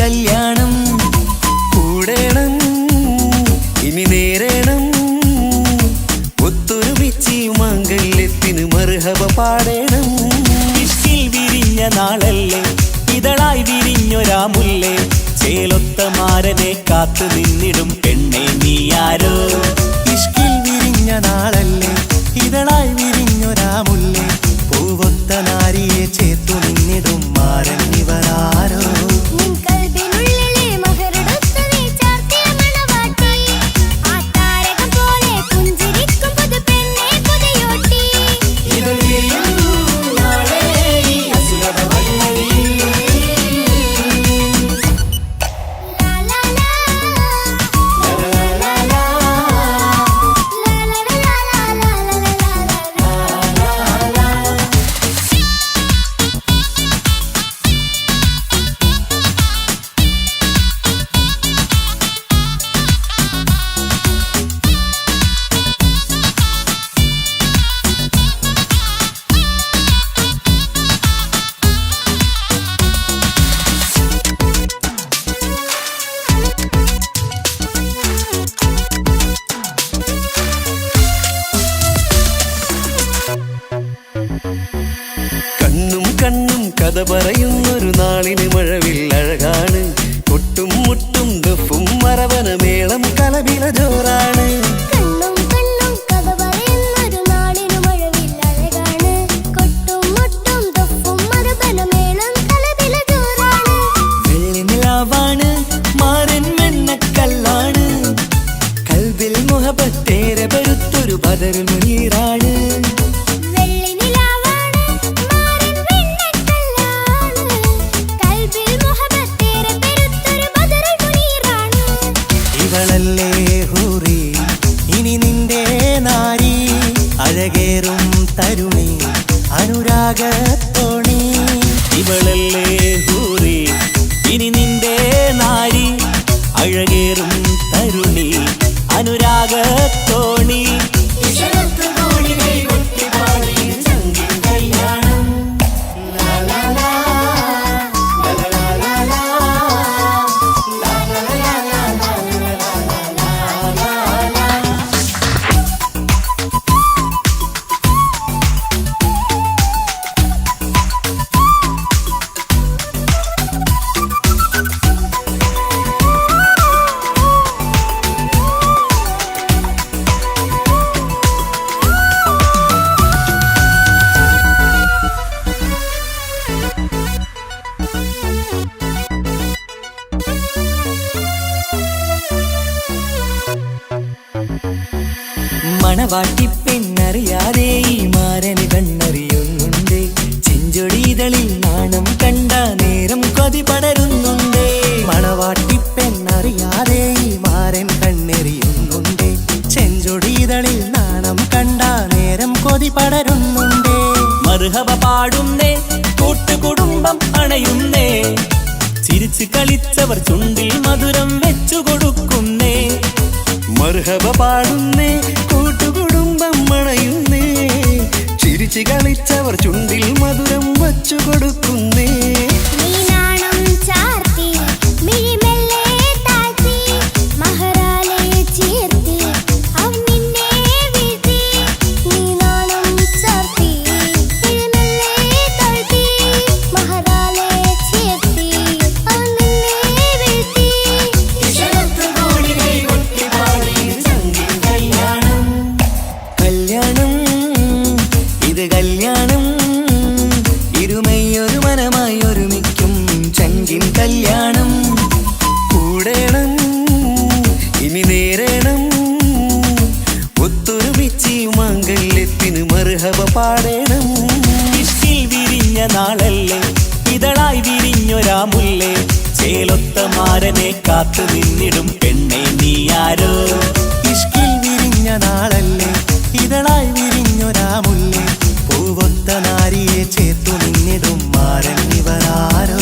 കല്യാണം കൂടേണം ഇനി നേരേണം ഒത്തൊരുമിച്ച് മാംഗല്യത്തിന് മർഹബ പാടേണം. ഇഷ്കിൽ വിരിഞ്ഞ നാളല്ലേ ഇതളായി വിരിഞ്ഞൊരാ മുല്ലേ ചേലൊത്ത മാരനെ കാത്തു നിന്നിടും പെണ്ണെ നീയാരോ. ഇഷ്കിൽ വിരിഞ്ഞ നാളല്ലേ ഇതളായി വിരിഞ്ഞൊരാ മുല്ലേ പൂവൊത്ത നാരിയെ ചേർത്തു നിന്നിടും മാരൻ ഇവരാരോ. കണ്ണും കണ്ണും കഥ പറയുന്നൊരു നാളിന് മഴവിൽ അഴകാണ്. കൊട്ടും മുട്ടും ദഫും മറവന മേളം കലവില ജോറാണ്. വെള്ളിനിലാവാണ് മാരൻ വെണ്ണക്കല്ലാണ്. കൽബിൽ മുഹബത്തേറെ പരുത്തൊരു ബദറുൽ മുനീറാണ്. ഇവളല്ലേ ഹൂറി ഇനി നിന്റെ നാരി അഴകേറും തരുണി അനുരാഗത്തോണി. ഇവളല്ലേ ഹൂറി ഇനി നിന്റെ നാരി അഴകേറും തരുണി അനുരാഗത്തോണി. മണവാട്ടിപ്പെണ്ണറിയാതെ ഈ മാരന് കണ്ണറിയുന്നുണ്ട്. ചെഞ്ചൊടിതളിൽ നാണം കണ്ട നേരം കൊതി പടരുന്നുണ്ട്. മണവാട്ടിപ്പെണ്ണറിയാതെ ഈ മാരൻ കണ്ണെറിയുന്നുണ്ട്. ചെഞ്ചൊടിതളിൽ നാണം കണ്ട നേരം കൊതി പടരുന്നുണ്ട്. മർഹബ പാടുന്നേ കൂട്ടുകുടുംബം അണയുന്നേ. ചിരിച്ചു കളിച്ചവർ ചുണ്ടിൽ മധുരം വെച്ചു കൊടുക്കുന്നേ. മർഹബ പാടുന്നേ കൂട്ടുകുടുംബം അണയുന്നേ. ചിരിച്ചു കളിച്ചവർ ചുണ്ടിൽ മധുരം വച്ചു കൊടുക്കുന്നേ. കല്യാണം ഇരുമയൊരു മനമായി ഒരുമിക്കും ചങ്കിൻ കല്യാണം കൂടേണം ഇനി നേരേണം ഒത്തൊരുമിച്ച് മാംഗല്യത്തിന് മർഹബ പാടേണം. ഇഷ്കിൽ വിരിഞ്ഞ നാളല്ലേ ഇതളായി വിരിഞ്ഞൊരാ മുല്ലേ ചേലൊത്ത മാരനെ കാത്തു നിന്നിടും പെണ്ണെ നീയാരോ. ഇഷ്കിൽ വിരിഞ്ഞ നാളല്ലേ ഇതളായി വിരിഞ്ഞൊരാ മുല്ലേ പൂവൊത്ത നാരിയെ ചേർത്തു നിന്നിടും മാരൻ ഇവരാരോ.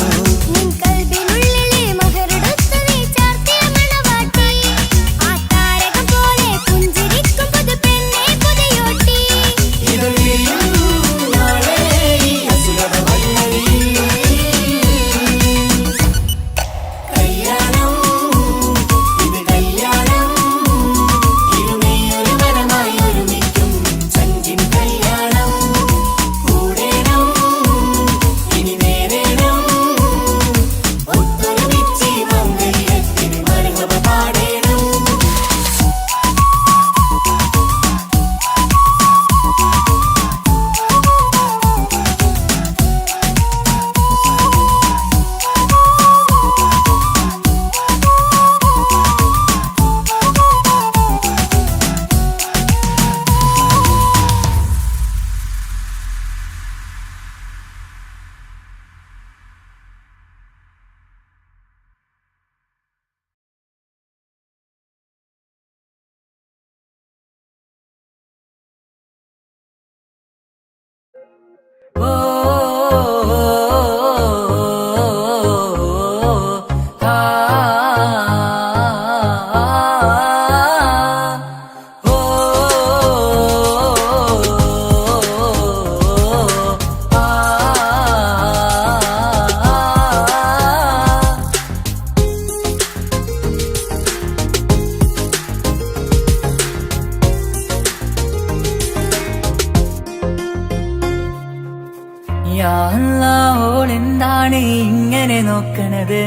നോക്കണത്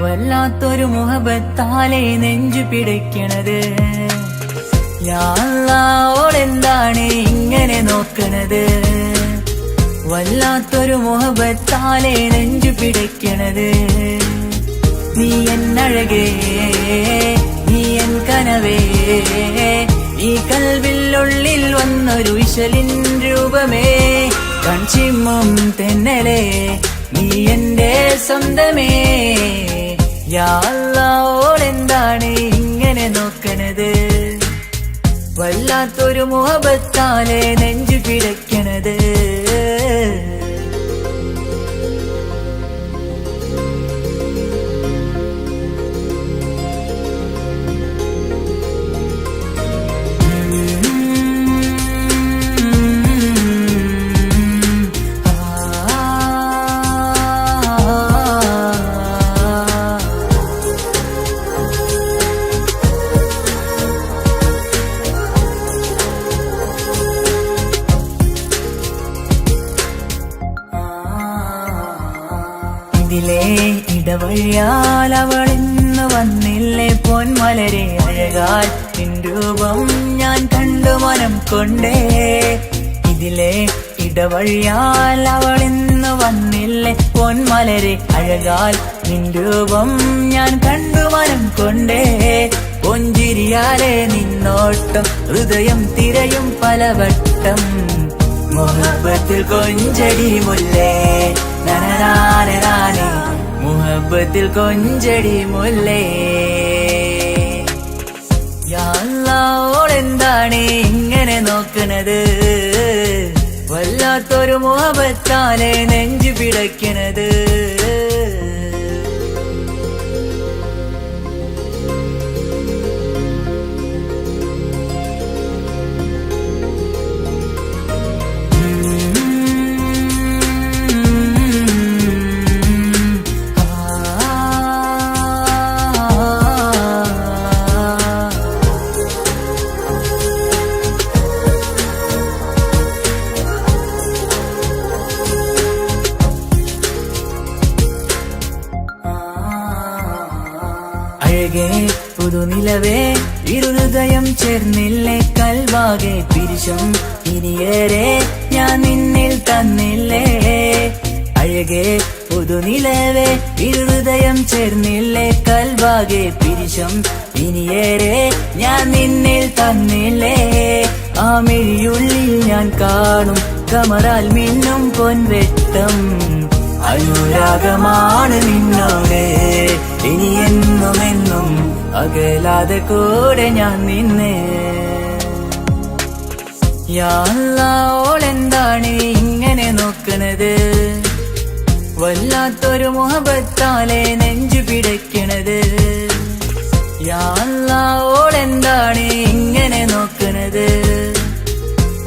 വല്ലാത്തൊരു മുഹബത്താലെ നെഞ്ചു പിടയ്ക്കണത് യാ അല്ലാഹോടെന്താണ് ഇങ്ങനെ നോക്കണത് വല്ലാത്തൊരു മുഹബത്താലെ നെഞ്ചു പിടയ്ക്കണത് നീ എന്നഴകേ നീ എൻ കനവേ ഈ കൽവില്ലുള്ളിൽ വന്നൊരു വിശലിൻ രൂപമേ കൺചിമ്മും തെന്നലേ നീ എന്റെ സ്വന്തമേ യാ അല്ലാഹോടെന്താണ് ഇങ്ങനെ നോക്കണത് വല്ലാത്തൊരു മുഹബത്താലെ നെഞ്ചു പിടയ്ക്കണത് ഇതിലെ ഇടവഴിയാൽ അവളിന്ന് വന്നില്ലേ പൊന്മലരെ അഴകാൽ നിൻ രൂപം ഞാൻ കണ്ടു മനം കൊണ്ടേ ഇതിലെ ഇടവഴിയാൽ അവളിന്ന് വന്നില്ലേ പൊന്മലരെ അഴകാൽ നിൻ രൂപം ഞാൻ കണ്ടു മനം കൊണ്ടേ പൊഞ്ചിരിയാലെ നിന്നോട്ടം ഹൃദയം തിരയും പലവട്ടം മുഹബത്തിൽ കൊഞ്ചടി മുല്ലേ നനനാനേ മുഹബത്തിൽ കൊഞ്ചടി മുല്ലേ യാ അല്ലാഹോടെന്താണ് ഇങ്ങനെ നോക്കണത് വല്ലാത്തൊരു മുഹബത്താലെ നെഞ്ചു പിടയ്ക്കണത് അഴകേ പുതുനിലവേ ഇരുഹൃദയം ചേർന്നില്ലേ കൽവാകെ പിരിശം ഇനിയേറെ ഞാൻ നിന്നിൽ തന്നില്ലേ അഴകേ പുതുനിലവേ ഇരുഹൃദയം ചേർന്നില്ലേ കൽവാകെ പിരിശം ഇനിയേറെ ഞാൻ നിന്നിൽ തന്നില്ലേ ആ മിഴിയുള്ളിൽ ഞാൻ കാണും കമറാൽ മിന്നും പൊൻവെട്ടം അനുരാഗമാണ് നിന്നോട് ഇനി എന്നുമെന്നും അകലാതെ കൂടെ ഞാൻ നിന്നെ യാ അല്ലാഹോടെന്താണ് ഇങ്ങനെ നോക്കണത് വല്ലാത്തൊരു മുഹബത്താലെ നെഞ്ചു പിടയ്ക്കണത് യാ അല്ലാഹോടെന്താണ് ഇങ്ങനെ നോക്കണത്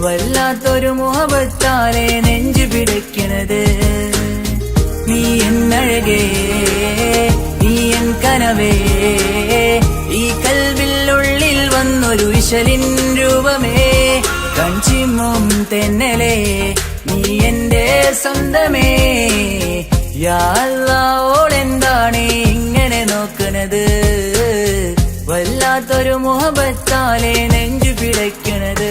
വല്ലാത്തൊരു മുഹബത്താലെ നെഞ്ചു പിടയ്ക്കണത് നീ എന്നഴകേ നീ എൻ കനവേ ഈ കൽവില്ലുള്ളിൽ വന്നൊരു വിശലിൻ രൂപമേ കൺചിമ്മും തെന്നലേ നീ എന്റെ സ്വന്തമേ യാ അല്ലാഹോടെന്താണ് ഇങ്ങനെ നോക്കണത് വല്ലാത്തൊരു മുഹബത്താലെ നെഞ്ചു പിടയ്ക്കണത്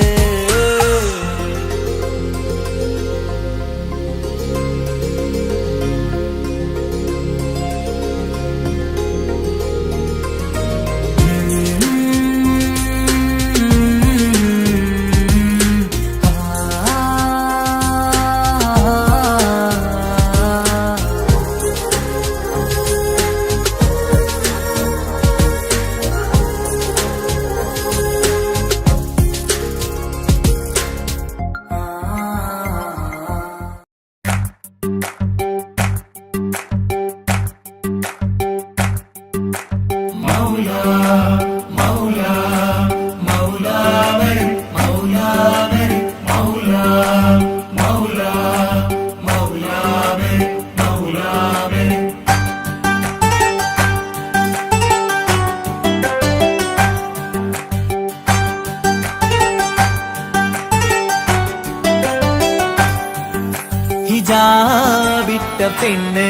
ഹിജാബിട്ട പെണ്ണ്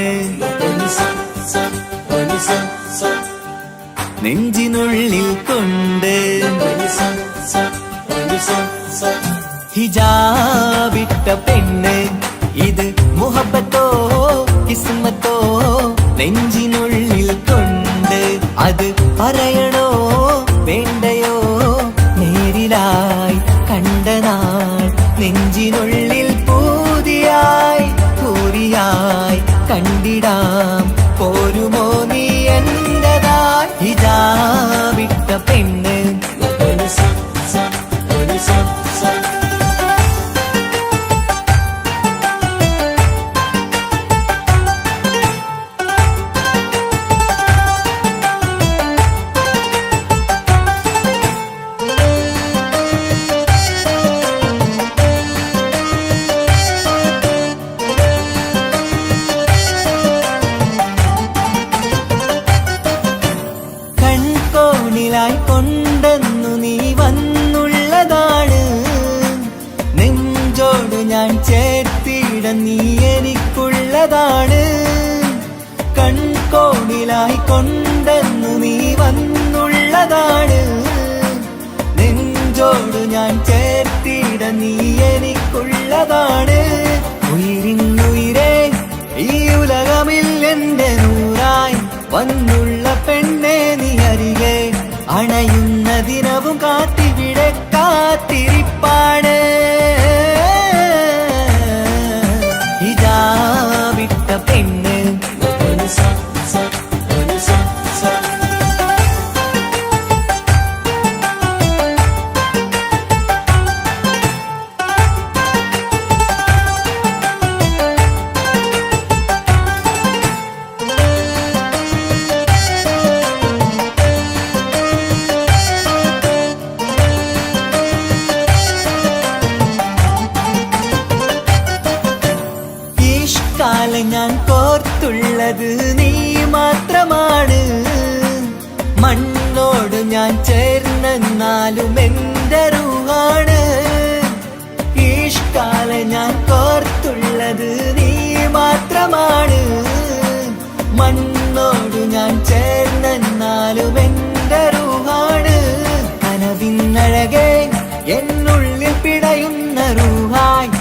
നെഞ്ചിനുള്ളിൽ കൊണ്ട് ഹിജാബിട്ട പെണ്ണ് ഇത് മുഹബത്തോ കിസ്മത്തോ നെഞ്ചിനുള്ളിൽ കൊണ്ട് അത് പറയണോ വേണ്ടയോ നേരിലായി കണ്ട നാൾ നെഞ്ചിനുള്ളിൽ പൂതിയായി പൂരിയായി കണ്ടിടാം പോരുമോ നീ എന്റതായി ഹിജാബിട്ട പെണ്ണ് കൊണ്ടെന്നു നീ വന്നുള്ളതാണ് നെഞ്ചോട് ഞാൻ ചേർത്തിട നീ എനിക്കുള്ളതാണ് കൺകോണിലായി കൊണ്ടെന്നു നീ വന്നുള്ളതാണ് നെഞ്ചോട് ഞാൻ ചേർത്തിട നീ എനിക്കുള്ളതാണ് ഉയിരിന്നുയിരേ ഈ ഉലകമിൽ എന്റെ നൂറായി വന്നുള്ള പെണ്ണെ നീ അരികെ അണയുന്ന ദിനവും കാത്തിവിടെ കാത്തിരിപ്പാണ് ഹിജാബിട്ട പെണ്ണ് ഞാൻ കോർത്തുള്ളത് നീ മാത്രമാണ് മണ്ണോട് ഞാൻ ചേർന്നെന്നാലും എന്റെ റൂഹാണ് ഈഷ്കാല ഞാൻ കോർത്തുള്ളത് നീ മാത്രമാണ് മണ്ണോട് ഞാൻ ചേർന്നെന്നാലും എന്റെ റൂഹാണ് കനവിന്നഴകെ എന്നുള്ളിൽ പിടയുന്ന റൂഹായി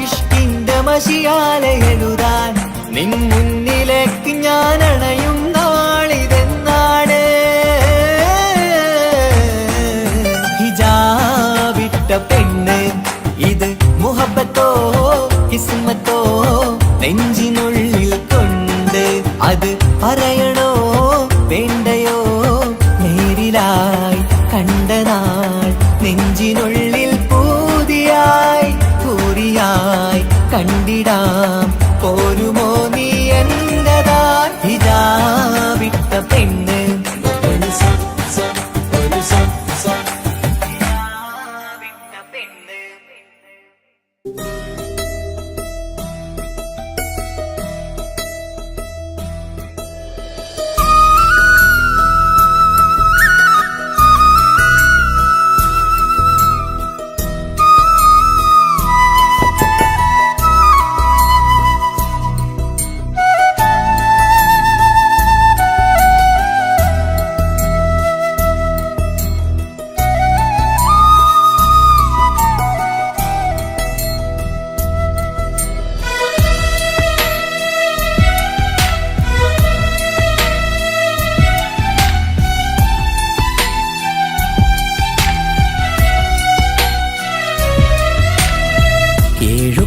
ഇഷ്കിന്റെ മഷിയാലെ എഴുതാൻ നിൻ മുന്നിലേക്ക് ഞാൻ അണയും നാളിതെന്നാണ് ഹിജാബിട്ട പെണ്ണ് ഇത് മുഹബത്തോ കിസ്മത്തോ നെഞ്ചിനുള്ളിൽ കൊണ്ട് അത് പറയണോ വേണ്ടയോ നേരിലായി കണ്ട നാൾ നെഞ്ചിനുള്ളിൽ പൂതിയായി പൂരിയായി കണ്ടിടാം പോരുമോ നീ എന്റതായി ഹിജാബിട്ട പെണ്ണ്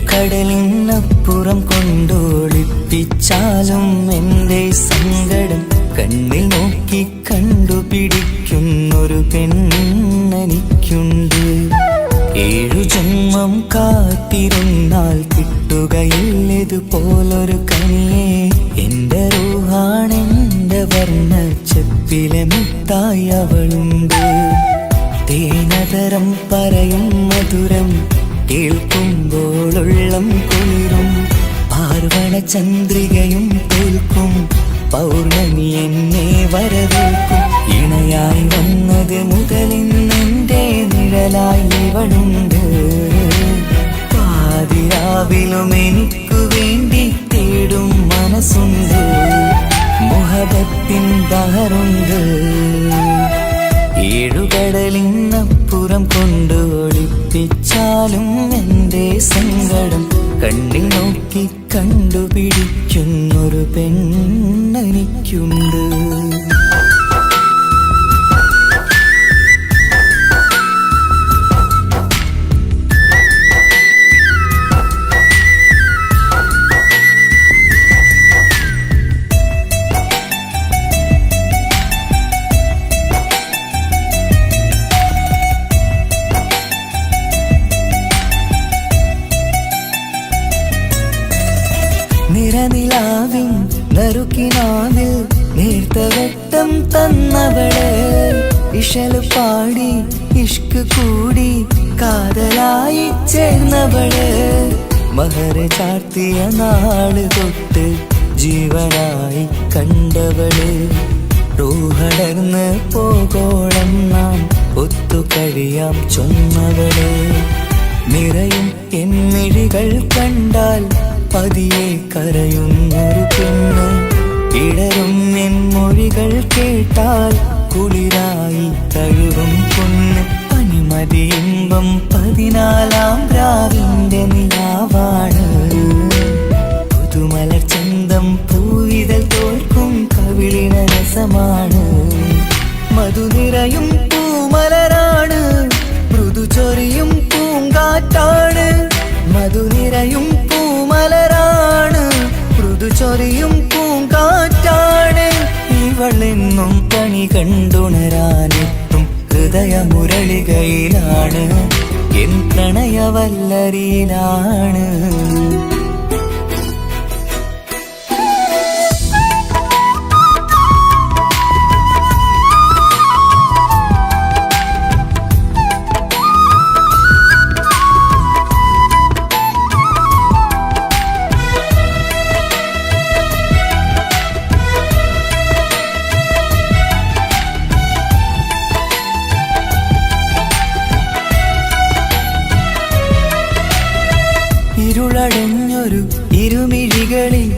കടലിനപ്പുറം കൊണ്ടോളിപ്പിച്ചാലും എന്റെ സങ്കടം കണ്ണിൽ നോക്കി കണ്ടുപിടിക്കുന്നൊരു പെണ്ണെനിക്കുണ്ട് 7 ജന്മം കാത്തിരുന്നാൽ കിട്ടുകയില്ലതുപോലൊരു കനിയെ എന്റെ റൂഹാണെന്റെ വർണ്ണച്ചപ്പിലെ മുത്തായി അവളുണ്ട് തേനതരം പറയും മധുരം കേൾക്കുമ്പോളുള്ളം കുളിരും പാർവണ ചന്ദ്രികയും തോൽക്കും പൗർണമി എന്നെ വരവേൽക്കും ഇണയായി വന്നത് മുതലിന്നെന്റെ നിഴലായി ഇവളുണ്ട് പാതിരാവിലും എനിക്കു വേണ്ടി തേടും മനസ്സുണ്ട് മുഹബത്തിൻ ബഹറുണ്ട് അപ്പുറം കൊണ്ട് ഒളിപ്പിച്ചാലും എൻ്റെ സങ്കടം കണ്ണിൽ നോക്കി കണ്ടുപിടിക്കുന്നൊരു പെണ്ണെനിക്കുണ്ട്. നിറനിലാവിൻ നറുക്കിനാവിൽ നേർത്ത വെട്ടം തന്നവള്, ഇശല് പാടി ഇഷ്ക് കൂടി കാതലായി ചേർന്നവള്, മഹർ ചാർത്തിയ നാള് തൊട്ട് ജീവനായി കണ്ടവള്, റൂഹടർന്ന് പോകോളം നാം ഒത്തു കഴിയാം ചൊന്നവള്, നിറയും എന്നിഴികൾ കണ്ടാൽ പതിയെ കരയുന്നൊരു പെണ്ണ്, ഇടറും എൻ മൊഴികൾ കേട്ടാൽ കുളിരായി തഴുകും പൊന്ന്, പനിമതി ഇമ്പം 14-ാം രാവിന്റെ നിലാവാണ്, പുതുമലർ ചന്തം പൂവിതൽ തോൽക്കും കവിളിന രസമാണ്, മധുനിറയും പൂമലരാണ്, മൃദു ചൊരിയും പൂങ്കാറ്റാണ്, മധുനിറയും പൂമലരാണ്, മൃദു ചൊരിയും പൂങ്കാറ്റാണ്, ഇവളെന്നും പണി കണ്ടുണരാനെത്തും ഹൃദയമുരളികയിലാണ്, എൻ പ്രണയവല്ലരിയിലാണ്. ഇരുളടഞ്ഞൊരു ഇരുമിഴികളിൽ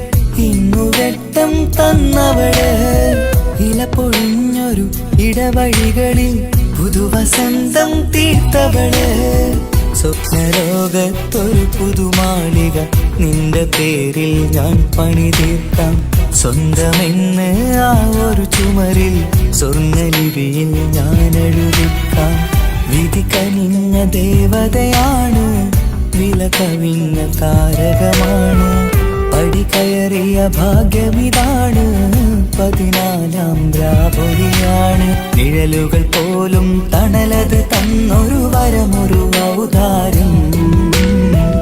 ഇന്നു വെട്ടം തന്നവള്, ഇല പൊഴിഞ്ഞൊരു ഇടവഴികളിൽ പുതുവസന്തം തീർത്തവള്, സ്വപ്നലോകത്തൊരു പുതുമാളിക നിന്റെ പേരിൽ ഞാൻ പണി തീർക്കാം, സ്വന്തമെന്ന് ആ ഒരു ചുമരിൽ സ്വർണ്ണലിപിയിൽ ഞാൻ എഴുതിക്കാം, വിധി കനിഞ്ഞ ദേവതയാണ്, വില കവിഞ്ഞ താരകമാണ്, പടി കയറിയ ഭാഗ്യമിതാണ്, 14-ാം രാപൊലിയാണ്, നിഴലുകൾ പോലും തണലത് തന്നൊരു വരമൊരു ഔദാര്യം,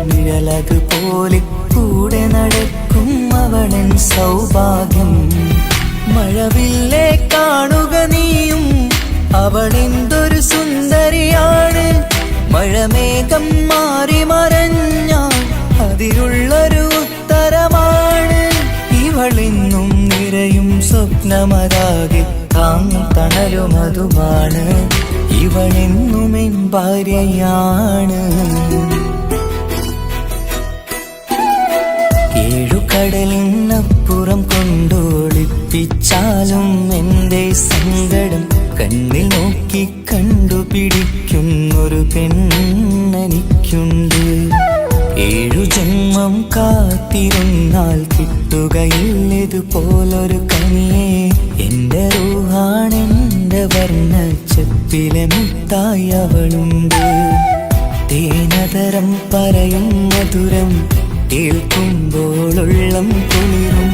നിഴലത് പോലെ കൂടെ നടക്കും അവളൻ സൗഭാഗ്യം, മഴവില്ലേ കാണുക നീയും അവളെന്തൊരു സുന്ദരിയാണ്, മഴമേഘം മാറി മറഞ്ഞാൽ അതിലുള്ളൊരു ഉത്തരമാണ്, ഇവളെന്നും നിറയും സ്വപ്നമതാകെ താങ്ങും തണലുമതുമാണ്, ഇവളെന്നും എൻ ഭാര്യയാണ്. ഏഴുകടലിനപ്പുറം കൊണ്ടോളിപ്പിച്ചാലും എൻ്റെ സങ്കടം കണ്ണിൽ നോക്കി കണ്ടുപിടിക്കുന്നൊരു പെണ്ണെനിക്കുണ്ട്, 7 ജന്മം കാത്തിരുന്നാൽ കിട്ടുകയില്ലതുപോലൊരു കനിയെ, എൻ്റെ റൂഹാണെൻ്റെ വർണ്ണച്ചപ്പിലെ മുത്തായി അവളുണ്ട്, തേനതരം പറയും മധുരം കേൾക്കുമ്പോളുള്ളം കുളിരും,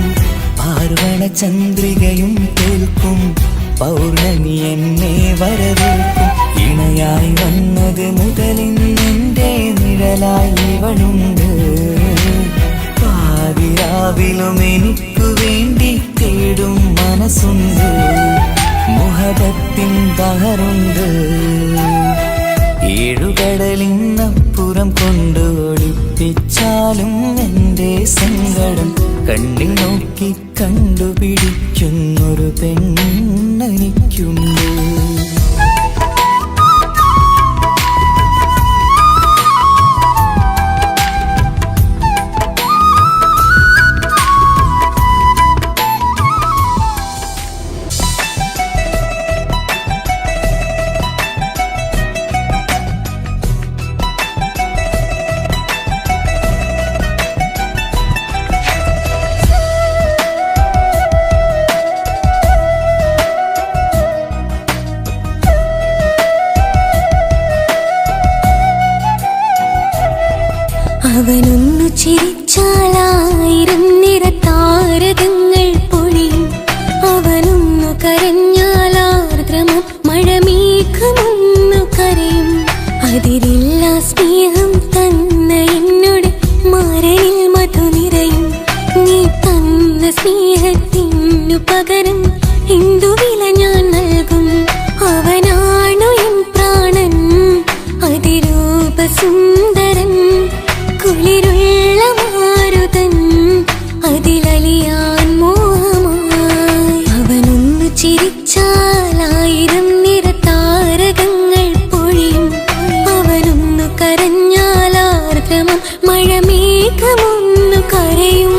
പാർവണ ചന്ദ്രികയും കേൾക്കും പൗർണമി എന്നെ വരവേൽക്കും, ഇണയായി വന്നത് മുതലിന്നെൻ്റെ നിഴലായി ഇവളുണ്ട്, പാതിരാവിലും എനിക്കു വേണ്ടി തേടും മനസ്സുണ്ട്, മുഹബത്തിൻ ബഹറുണ്ട്, 7 കടലിനപ്പുറം കൊണ്ട് ഒളിപ്പിച്ചാലും എൻ്റെ സങ്കടം കണ്ണിൽ നോക്കി കണ്ടുപിടിക്കുന്നൊരു പെണ്ണെനിക്കുണ്ട്. ചിരിച്ചാലായിരം നിറത്താരകങ്ങൾ പൊഴിയും. അവനൊന്നു കരഞ്ഞാലാർദ്രമം മഴമേഘമൊന്നു കരയും. അതിരില്ല സ്നേഹം തന്ന എന്നോട് മാരനിൽ മധു നിറയും. നീ തന്ന സ്നേഹത്തിനു പകരം എന്തു വില ഞാൻ നൽകും? അവനാണു എൻ പ്രാണൻ, അതിരൂപസുന്ദരൻ, കുളിരുള്ള മാരുതൻ, അതിലലിയാൻ മോഹമായി. അവനൊന്നു ചിരിച്ചാലായിരം നിറത്താരകങ്ങൾ പൊഴിയും. അവനൊന്നു കരഞ്ഞാലാർദ്രമം മഴമേഘമൊന്നു കരയും.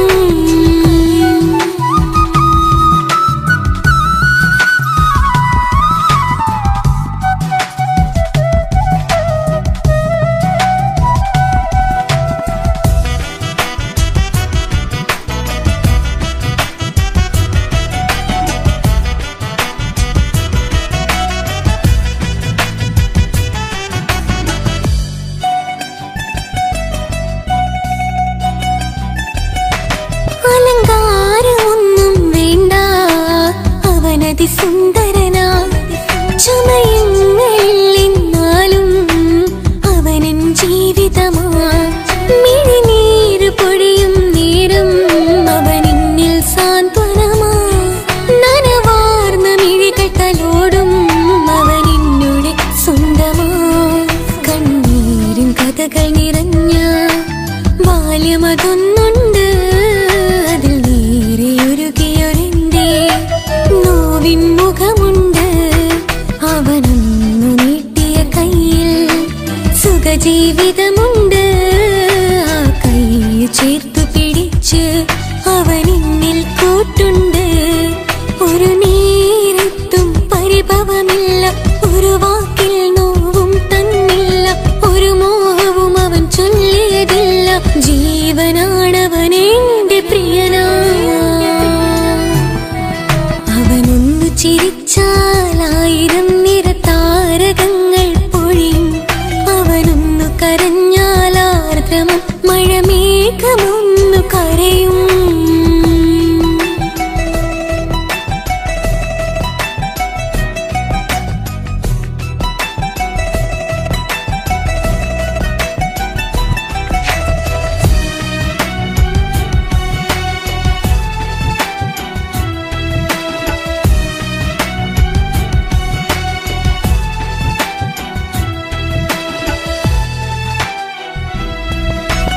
അലങ്കാരമൊന്നും വേണ്ട, അവനതി സുന്ദരനാ. ചമയങ്ങളിൽ എന്നാലും അവനൻ ജീവിതമാ. മിഴിനീര് പൊഴിയും നേരം അവനിന്നിൽ സാന്ത്വനമാ. നനവാർന്ന മിഴികൾ തലോടും അവനിന്നോട് സ്വന്തമാ. കണ്ണീരും കഥകൾ നിറഞ്ഞ ബാല്യമതൊന്നുണ്ട്, അതിൽ നീരെയൊരുകിയൊരെന്റെ നോവിൻ മുഖമുണ്ട്. അവനൊന്നു നീട്ടിയ കയ്യിൽ സുഖജീവിതമുണ്ട്. ആ കൈ ചേർത്തു പിടിച്ച് അവനിന്നിൽ കൂട്ടുണ്ട്. ഒരു നേരത്തും പരിഭവമില്ല, ഒരു വാക്കിൽ നോവും തന്നില്ല, ഒരു മോഹവും അവൻ ചൊല്ലിയതില്ല. ജീവനാണവനെന്റെ പ്രിയനാ. അവനൊന്നു ചിരിച്ചാലായിരം നിറത്താരകങ്ങൾ പൊഴിയും. അവനൊന്നു കരഞ്ഞാലാർദ്രമം മഴമേഘമൊന്നു കരയും.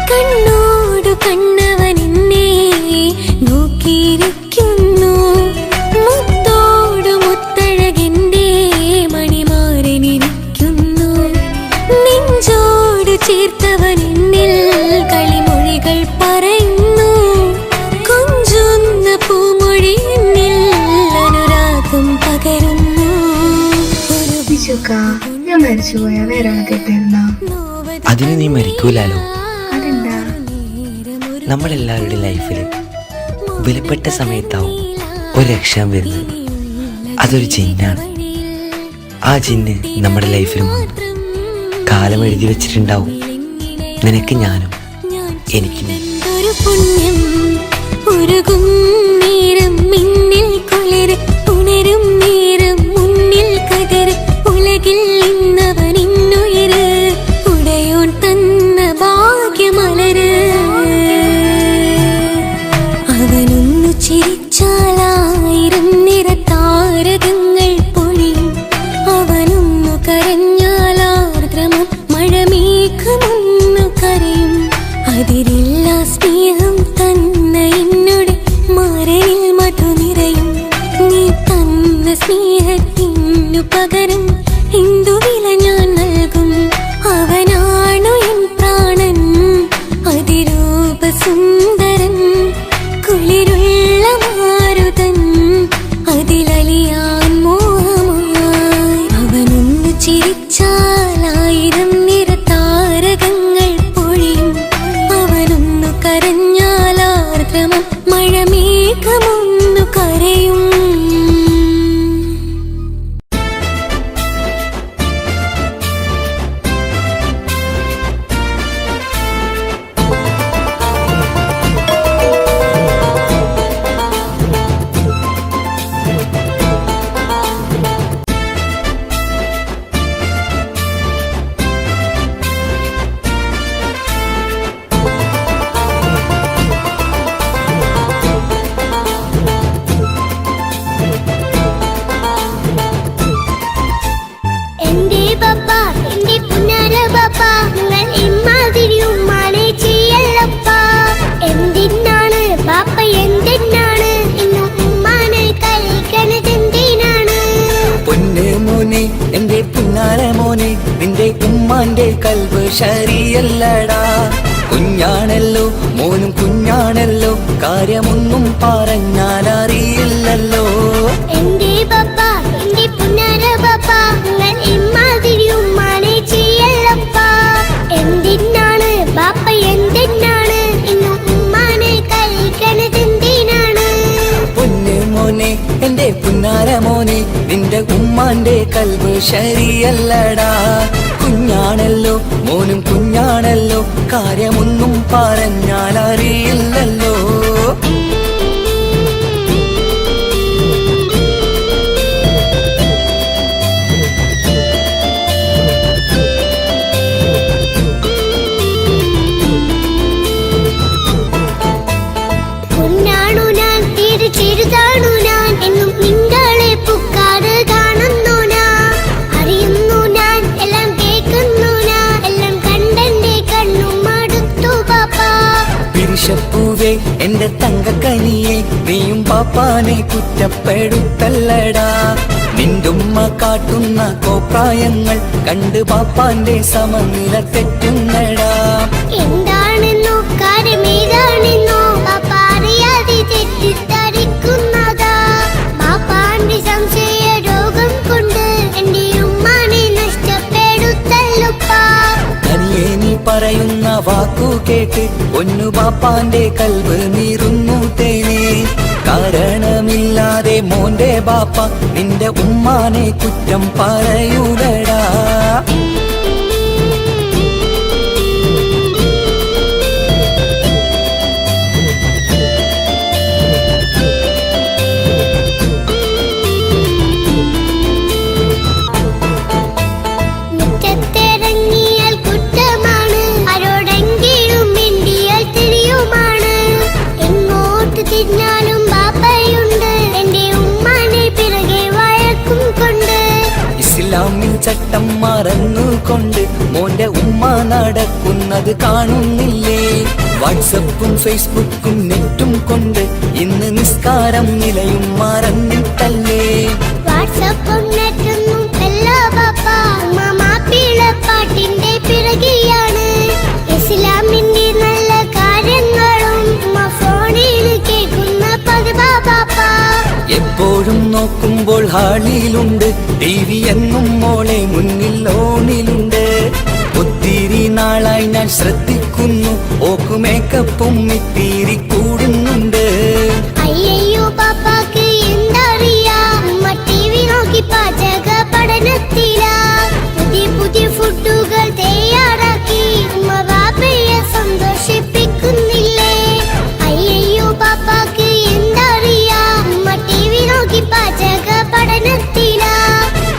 കണ്ണോടു കണ്ണവനെന്നെ നോക്കിയിരിക്കുന്നു. മുത്തോടു മുത്തഴകെന്റെ മണിമാരനിരിക്കുന്നു. നെഞ്ചോടു ചേർത്തവനെന്നിൽ കളിമൊഴികൾ പറയുന്നു. കൊഞ്ചുന്ന പൂമൊഴി എന്നിൽ അനുരാഗം പകരുന്നു. ഞാൻ മരിച്ചുപോയ വേറെ ആദ്യത്തെ അതിന് നീ മരിക്കൂലാലോ. അതെന്താ? നമ്മളെല്ലാവരുടെ ലൈഫിൽ വിലപ്പെട്ട സമയത്താവും ഒരു രക്ഷാൻ വരുന്നത്. അതൊരു ജിന്നാണ്. ആ ജിന്ന് നമ്മുടെ ലൈഫിലും കാലം എഴുതി വെച്ചിട്ടുണ്ടാവും. നിനക്ക് ഞാനും എനിക്ക് നീ. ഒരു പുണ്യം ഉരുകും നേരം മിന്നിൽ കുളിര് ഉണരും നേരം മുന്നിൽ കതിര്. ഉലകിൽ ഇന്നവൻ ഇന്നുയര് ഉടയോൻ തന്ന ഭാഗ്യമലര്. അവനൊന്നു ചിരിച്ചാലായിരം നിറത്താരകങ്ങൾ പൊഴിയും. അവനൊന്നു കരഞ്ഞാലാർദ്രമം മഴമേഘമൊന്നു കരയും. അതിരില്ല സ്നേഹം തന്ന എന്നോട് മാരനിൽ മധു നിറയും. നീ തന്ന സ്നേഹത്തിനു പകരം എന്തു വില ഞാൻ നൽകും? അവനാണു എൻ പ്രാണൻ, അതിരൂപസുന്ദരൻ, കുളിരുള്ള മാരുതൻ, അതിലലിയാൻ മോഹമായി. അവനൊന്നു ചിരിച്ചാലായിരം നിറത്താരകങ്ങൾ പൊഴിയും. അവനൊന്നു കരഞ്ഞാലാർദ്രമം മഴമേഘമൊന്നു കരയും. കൽബ് ശരിയല്ലടാ. കുഞ്ഞാണല്ലോ മോനും കുഞ്ഞാണല്ലോ, കാര്യമൊന്നും പറഞ്ഞാൽ അറിയില്ലല്ലോ. എന്റെ പപ്പ എന്റെ പുന്നാര പപ്പ, നിങ്ങൾ ഇമ്മാതിരി ഉമ്മാനെ ചെയ്യല്ലപ്പ. എന്തിനാണ് ബാപ്പ എന്തിനാണ് ഇന്ന് ഉമ്മാനെ കഴിക്കണതെന്തിനാണ്? പൊന്നു മോനെ എന്റെ പുന്നാര മോനെ, നിന്റെ ഉമ്മാന്റെ കൽബ് ശരിയല്ലടാ. കുഞ്ഞാണല്ലോ മോനും കുഞ്ഞാണല്ലോ, കാര്യമൊന്നും പറഞ്ഞാൽ അറിയില്ലല്ലോ. പൊന്നാണു ഞാൻ തീരെ ചെറുതാണു ഞാൻ, എന്നും നിങ്ങളെ പുക്കാറ് കാണുന്നു ഞാൻ. അറിയുന്നു ഞാൻ എല്ലാം കേൾക്കുന്നു ഞാൻ, എല്ലാം കണ്ടെന്റെ കണ്ണും മടുത്തു പാപ്പ. പിരിശപ്പൂവേ എന്റെ തങ്കക്കനിയെ, നീയും പാപ്പാനെ കുറ്റപ്പെടുത്തല്ലടാ. നിന്റുമ്മ കാട്ടുന്ന കോപ്രായങ്ങൾ കണ്ട് പാപ്പാന്റെ സമനില തെറ്റുന്നടാ. എന്താണെന്നോ കാര്യമേതാണെന്നോ പാപ്പ അറിയാതെ തെറ്റിദ്ധരിക്കുന്നതാ. പാപ്പാന്റെ സംശയ രോഗം കൊണ്ട് എന്റെ ഉമ്മാനെ നഷ്ടപ്പെടുത്തല്ലുപ്പാ. കനിയെ നീ പറയുന്ന വാക്കു കേട്ട് ഒന്നു പാപ്പാന്റെ കൽബ് നീറുന്നു തേനെ. കാരണമില്ലാതെ മോന്റെ ബാപ്പ നിന്റെ ഉമ്മാനെ കുറ്റം പറയൂലടാ. മുറ്റത്തിറങ്ങിയാൽ കുറ്റമാണ്, ആരോടെങ്കിലും മിണ്ടിയാൽ തിരിയുമാണ്. എങ്ങോട്ട് തിരിഞ്ഞാലും ബാപ്പയുണ്ട്, എന്റെ ഉമ്മാനെ പിറകെ വഴക്കും കൊണ്ട്. ഇസ്ലാമിൽ ചട്ടം മറന്നുകൊണ്ട് മോന്റെ ഉമ്മ നടക്കുന്നത് കാണുന്നില്ലേ? വാട്സപ്പും ഫേസ്ബുക്കും നെറ്റും കൊണ്ട് ഇന്ന് നിസ്കാരം നിലയും മറന്നിട്ടല്ലേ? വാട്സപ്പും നെറ്റൊന്നും അല്ല ബാപ്പ, ഉമ്മ മാപ്പിളപ്പാട്ടിന്റെ പിറകെയാണ്. ഇസ്ലാമിന്റെ നല്ല കാര്യങ്ങളും ഉമ്മ ഫോണിൽ കേൾക്കുന്ന പതിവാ ബാപ്പ. എപ്പോഴും നോക്കുമ്പോൾ ഹാളിലുണ്ട് TV എന്നും മോളെ മുന്നിൽ ഓണിലുണ്ട്. ഒത്തിരി നാളായി ഞാൻ ശ്രദ്ധിക്കുന്നു, ഓക്ക് മേക്കപ്പും ഇത്തിരി കൂടുന്നുണ്ട്. അയ്യോ പാപ്പാക്ക് എന്തറിയാ, ഉമ്മ TV നോക്കി പാചക പഠനത്തിലാ. പുതിയ പുതിയ ഫുഡുകൾ തയ്യാറാക്കി ഉമ്മ ബാപ്പയെ സന്തോഷിപ്പിക്കുന്നില്ലേ? അയ്യോ പാപ്പാക്ക് എന്തറിയാ, ഉമ്മ TV നോക്കി പാചക പഠനത്തിലാ.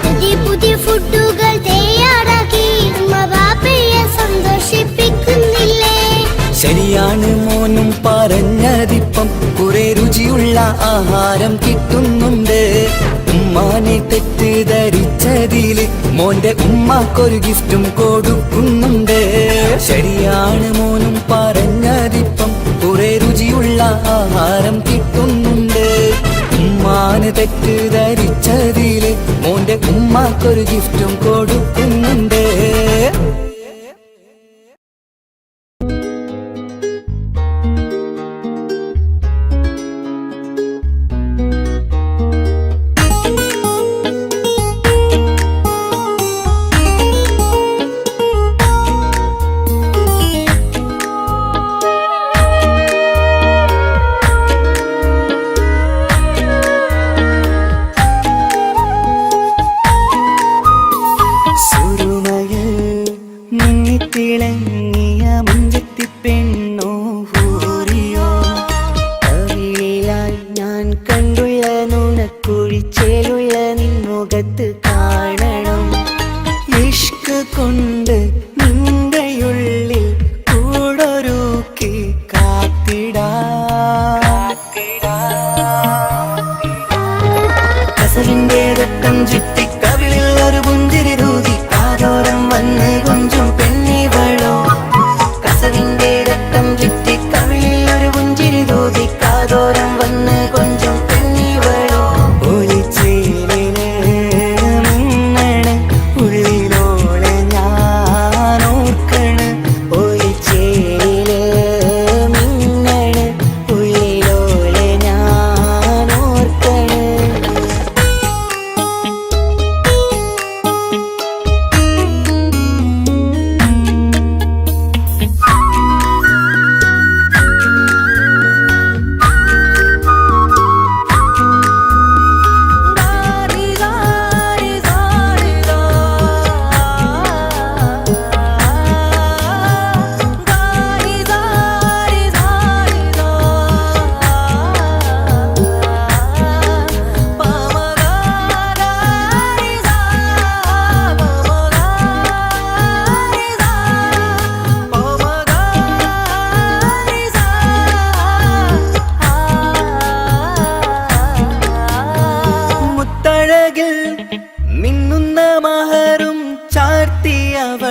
പുതിയ പുതിയ ഫുഡുകൾ തയ്യാറാക്കി ഉമ്മ ബാപ്പയെ സന്തോഷിപ്പിക്കുന്നില്ലേ? ശരിയാണ് മോനും പറഞ്ഞതിപ്പം, കുറെ രുചിയുള്ള ആഹാരം കിട്ടുന്നുണ്ട്. ഉമ്മാനെ തെറ്റിദ്ധരിച്ചതില് മോന്റെ ഉമ്മാക്കൊരു ഗിഫ്റ്റും കൊടുക്കുന്നുണ്ട്. ശരിയാണ് മോനും പറഞ്ഞതിപ്പം, കുറെ രുചിയുള്ള ആഹാരം കിട്ടുന്നുണ്ട്. ഉമ്മാന് തെറ്റിദ്ധരിച്ചതില് മോന്റെ ഉമ്മാക്കൊരു ഗിഫ്റ്റും കൊടുക്കുന്നുണ്ട്. തിളങ്ങിയ മുഞ്ചത്തി പെണ്ണോ ഹൂറിയോ, കവിളിലായി ഞാൻ കണ്ടുള്ള നുണക്കുഴിച്ചേലുള്ള നിൻമുഖത്ത് കാണണം. ഇഷ്ക് കൊണ്ട് നിന്റെയുള്ളിൽ കൂടൊരുക്കി കാത്തിടാ. കസവിന്റെ രക്തം ചുറ്റി കവിളിൽ ഒരു പുഞ്ചിരി തൂകി കാതോരം വന്ന് കൊഞ്ചും പെണ്ണിവളോ. കസവിന്റെ രക്തം ചുറ്റി കവിളിൽ ഒരു പുഞ്ചിരി തൂകി കാതോരം വന്ന് കൊഞ്ചും പെണ്ണിവളോ. ഒളിച്ചേലിന് മിന്നണ ഉള്ളിലോളെ ഞാനോ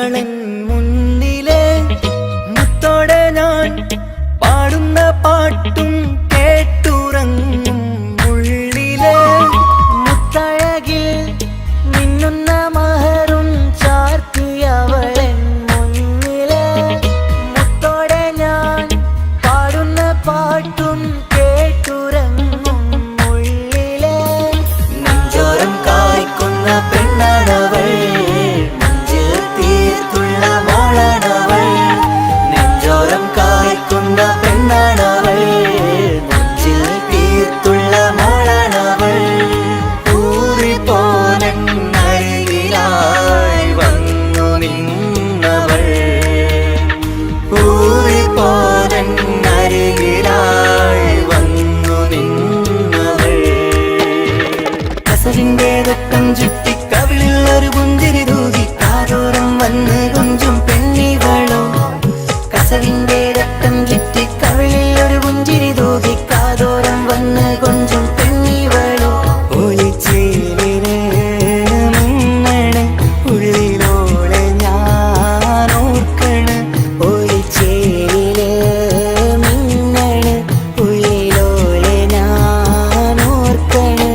അവളൻ മുന്നിലെ മുത്തോടെ ഞാൻ പാടുന്ന പാട്ടും കേട്ടുറങ്ങും ഉള്ളിലെ മുത്തഴകിൽ മിന്നുന്ന മഹറും ചാർത്തിയവളൻ മുന്നിലെ മുത്തോടെ ഞാൻ പാടുന്ന പാട്ടും കേട്ടുറങ്ങും ഉള്ളിലെ നെഞ്ചോരം കായ്ക്കുന്ന പെണ്ണാണവൾ നെഞ്ചിൽ തീർത്തുള്ള മോളാണവൾ നെഞ്ചോരം കായ്ക്കുന്ന പെണ്ണാണവൾ നെഞ്ചിൽ തീർത്തുള്ള മോളാണവൾ ൂറിപ്പോനരികിലായി വന്നു നിന്നവൾ ൂറിപ്പോനരികിലായി വന്നു നിന്നവൾ കസവിന്റെ രക്തം ചുറ്റി കവിളിൽ ഒരു പുഞ്ചിരി തൂകി കാതോരം വന്ന് കൊഞ്ചും പെണ്ണിവളോ കസവിന്റെ രക്തം ചുറ്റി കവിളിൽ ഒരു പുഞ്ചിരി തൂകി കാതോരം വന്ന് കൊഞ്ചും പെണ്ണിവളോ ഒളിച്ചേലിന് മിന്നണ് ഉള്ളിലോളെ ഞാൻ ഓർക്കണ് ഒളിച്ചേലില് മിന്നണ് ഉള്ളിലോളെ ഞാൻ ഓർക്കണ്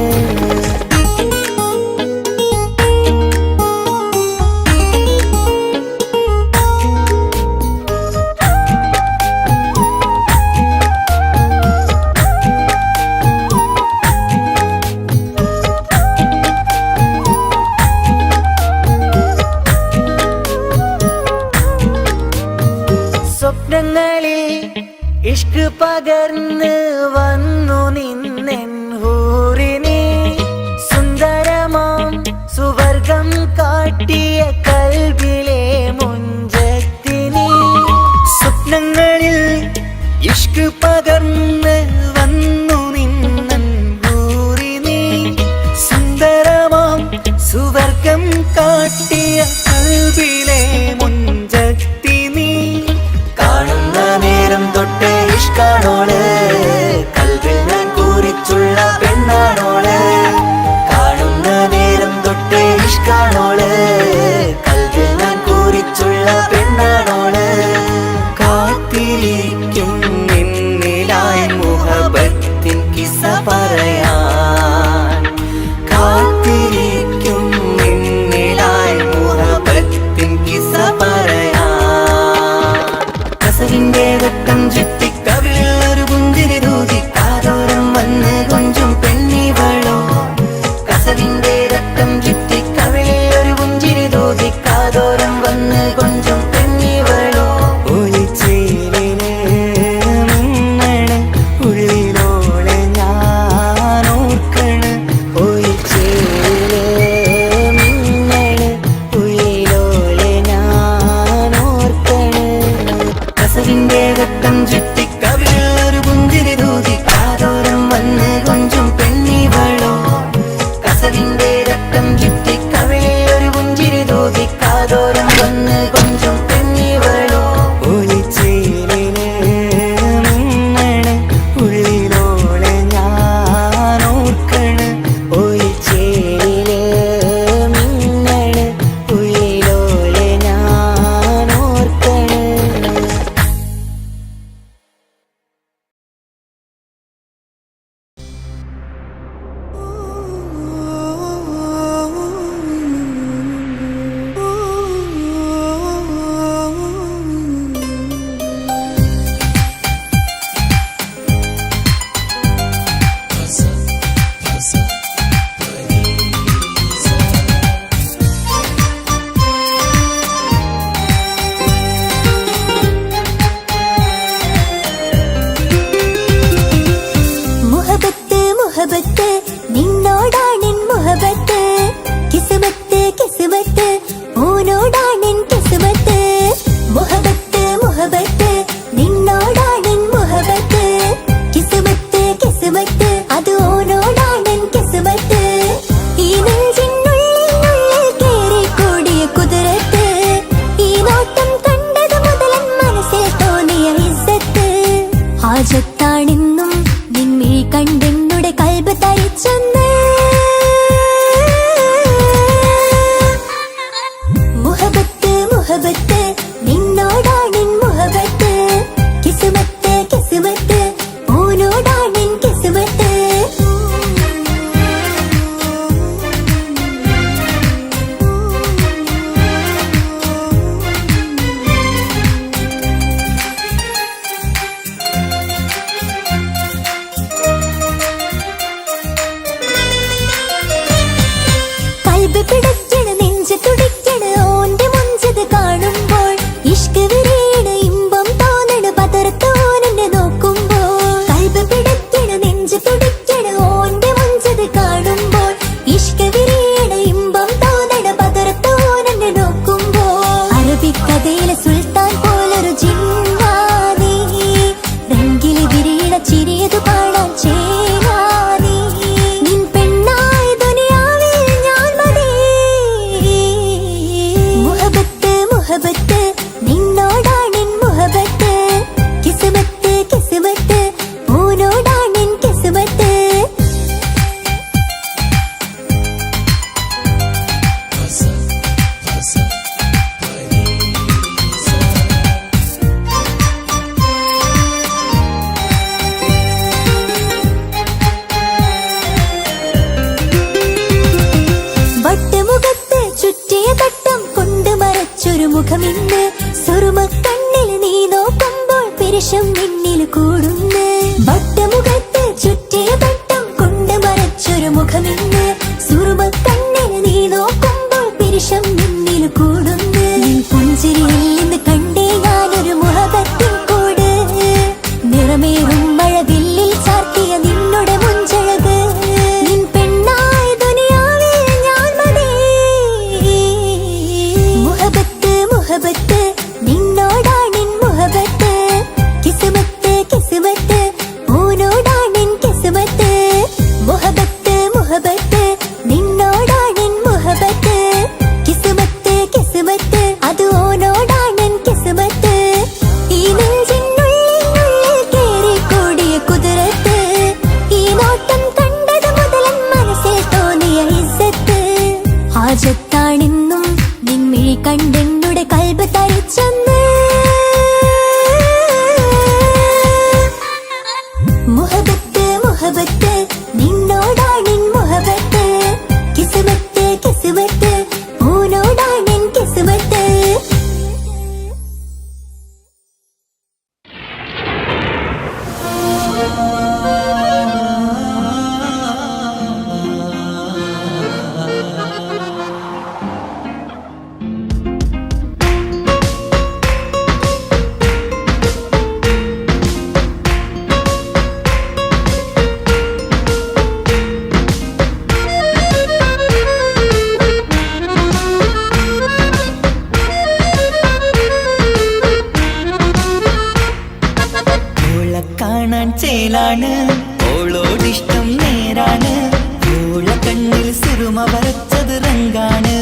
വരച്ചത് റങ്കാണ്.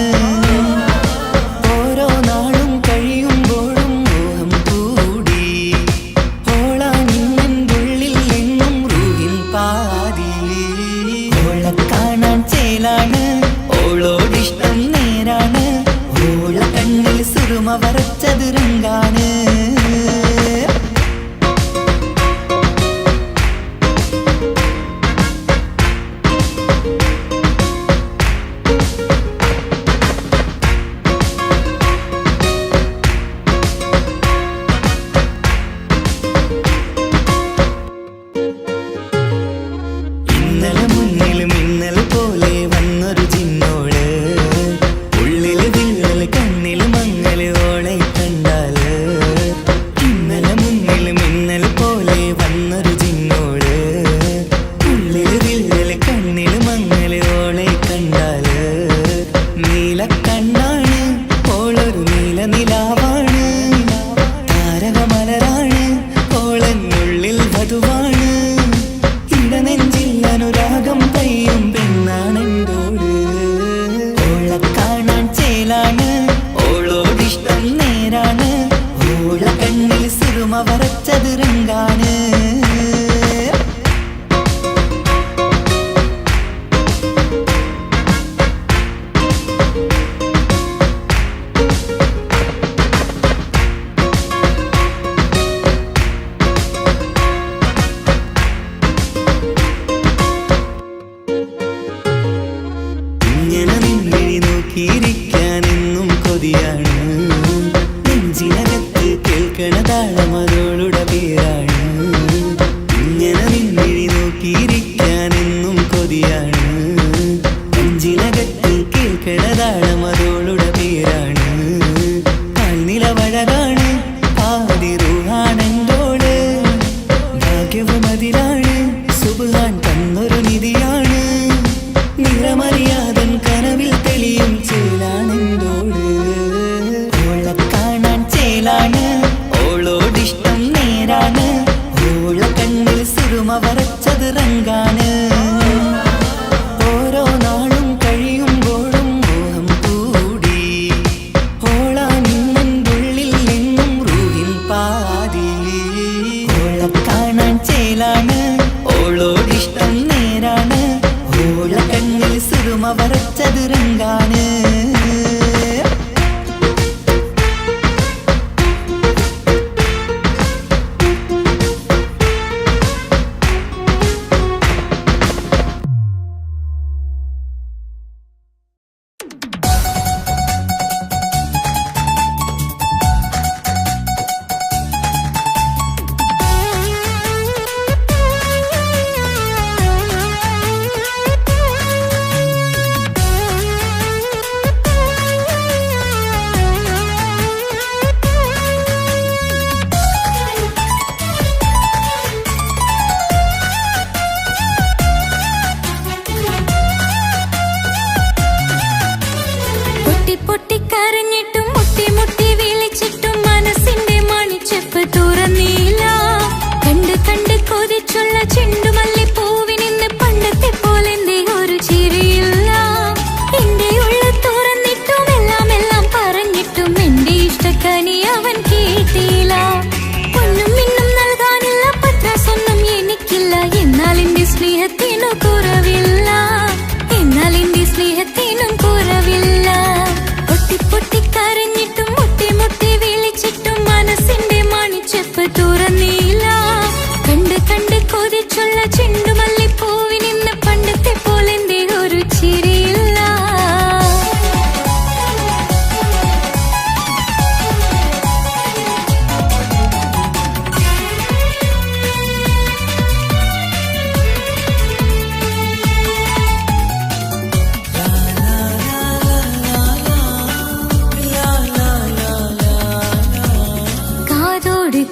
ഓരോ നാളും കഴിയുമ്പോഴും മോഹം കൂടി. ഓളാണിന്നുള്ളിൽ എന്നും റൂഹിൻ പാതി. ഓളെ കാണാൻ ചേലാണ്, ഓളോടിഷ്ടം നേരാണ്. ഓള കണ്ണിൽ സുറുമ വരച്ചത് റങ്കാണ്. ഇന്നലെ മുന്നിൽ മിന്നൽ പോലെ വന്നൊരു ചിന്നോള്. ഉള്ളില് വിള്ളൽ കണ്ണിൽ മങ്ങൽ ഓളെ കണ്ടാല്. ഇന്നലെ മുന്നിൽ മിന്നൽ പോലെ വന്നൊരു ചിന്നോള്. ഉള്ളില് വിള്ളൽ കണ്ണിൽ മങ്ങൽ ഓളെ കണ്ടാല്. നീല കണ്ണാണ്, ഓളൊരു നീല നിലാവാണ്. താരകമലരാണ്, ഓളെന്നുള്ളിൽ വധുവാണ്. ഇടനെഞ്ചിൽ അനുരാഗം പെയ്യും പെണ്ണാണെന്തോട്. ഓളെ കാണാൻ ചേലാണ്, ഓളോടിഷ്ടം നേരാണ്. ഓള കണ്ണിൽ സുറുമ വരച്ചത് റങ്കാണ്. ഇങ്ങനെ നിന്നിഴി നോക്കിയിരിക്കാൻ എന്നും കൊതിയാണ്. നെഞ്ചിനകത്ത് കേൾക്കണ താളം അതോളുടെ പേരാണ്. ഇങ്ങനെ നിന്നിഴി നോക്കിയിരിക്കാൻ എന്നും കൊതിയാണ്. നെഞ്ചിനകത്ത് കേൾക്കണ താളം അതോളുടെ പേരാണ്. കാൽനിലവഴകാണ്, പാതി റൂഹാണെന്തോള്. ഭാഗ്യവും അതിലാണ്, സുബ്ഹാൻ തന്നൊരു നിധിയാണ്. നിറമറിയാതൻ കനവിൽ തെളിയും ചേലാണെന്തോട്. ഓളെ കാണാൻ ചേലാണ്, ഓളോടിഷ്ടം നേരാണ്. ഓള കണ്ണിൽ സുറുമ വരച്ചത് റങ്കാണ്. ഓരോ നാളും കഴിയുമ്പോഴും മോഹം കൂടി. ഓളാണിന്നുള്ളിൽ എന്നും റൂഹിൻ പാതി. ഓളെ കാണാൻ ചേലാണ്, ഓളോടിഷ്ടം നേരാണ്. ഓള കണ്ണിൽ സുറുമ വരച്ചത് റങ്കാണ്. പൊട്ടിക്കരഞ്ഞിട്ടും മുട്ടി മുട്ടി വിളിച്ചിട്ടും മനസ്സിന്റെ മണിച്ചെപ്പ് തുറന്നില്ല. കണ്ട് കണ്ട് കൊതിച്ചുള്ള ചെണ്ടുമല്ലിപ്പൂവിനിന്ന് പണ്ടത്തെ പോലെ ഒരു ചിരിയില്ല. എന്റെ ഉള്ളിൽ തുറന്നിട്ടും എല്ലാം പറഞ്ഞിട്ടും എന്റെ ഇഷ്ടക്കനി അവൻ കേട്ടില്ല. ഒന്നും ഇന്നും നൽകാനില്ല, പത്രാസൊന്നും എനിക്കില്ല. എന്നാൽ എന്റെ സ്നേഹത്തിനു കുറവില്ല, എന്നാൽ എന്റെ സ്നേഹത്തിനും കുറവില്ല. പൊട്ടിക്കരഞ്ഞിട്ടും മുട്ടി മുട്ടി വിളിച്ചിട്ടും മനസ്സിന്റെ മണിച്ചെപ്പ് തുറന്നില്ല. കണ്ട് കണ്ട് കൊതിച്ചുള്ള ചെണ്ടുമല്ലിപ്പൂവിനിന്ന് പണ്ടത്തെ പോലെ ഒരു ചിരിയില്ല.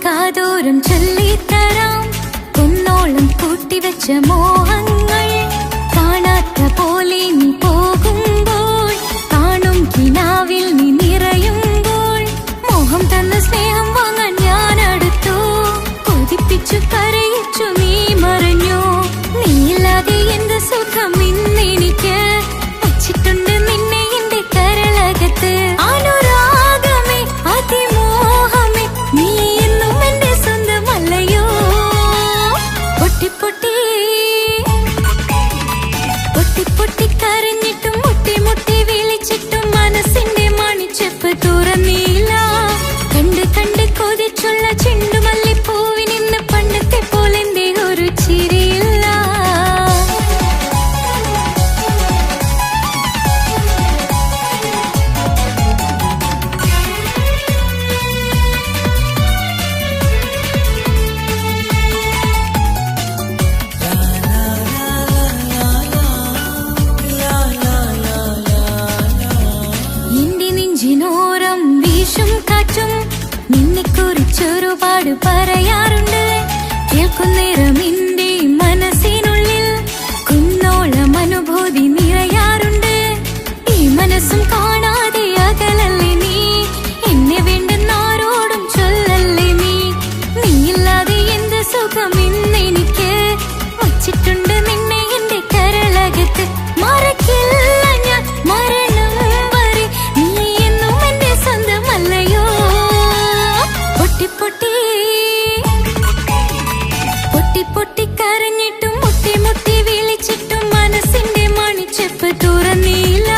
കാതോരം ചൊല്ലിത്തരാം കുന്നോളം കൂട്ടിവെച്ച മോഹങ്ങൾ. കാണാത്ത പോലെ നീ പോകുമ്പോൾ, കാണും കിനാവിൽ നീ നിറയുമ്പോൾ. മോഹം തന്ന സ്നേഹം വാങ്ങാൻ ഞാൻ അടുത്തു. കൊതിപ്പിച്ചു കരയിച്ചു നീ മറഞ്ഞു. നീയില്ലാതെ എന്ത് സുഖം ഇന്നെനിക്ക്. വച്ചിട്ട നിന്നെക്കുറിച്ചൊരുപാട് പറയാറുണ്ട്. കേൾക്കുന്നേരം എന്റെ മനസ്സിനുള്ളിൽ കുന്നോളം അനുഭൂതി നിറയാറുണ്ട്. ഈ മനസ്സും കാണാതെ അകലല്ലേ നീ, എന്നെ വേണ്ടെന്നാരോടും ചൊല്ലല്ലേ നീ. നീയില്ലാതെ എന്ത് സുഖം ഇന്നെനിക്ക്, വച്ചിട്ടുണ്ട് നിന്നെ എന്റെ കരളകത്ത്. മറക്കില്ല ഞാൻ മരണം വരെ, നീ എന്നും എന്റെ സ്വന്തമല്ലയോ. പൊട്ടി പൊട്ടി പൊട്ടി പൊട്ടി കരഞ്ഞിട്ടും മുട്ടി മുട്ടി വിളിച്ചിട്ടും മനസ്സിന്റെ മണിച്ചെപ്പ് തുറന്നില്ല.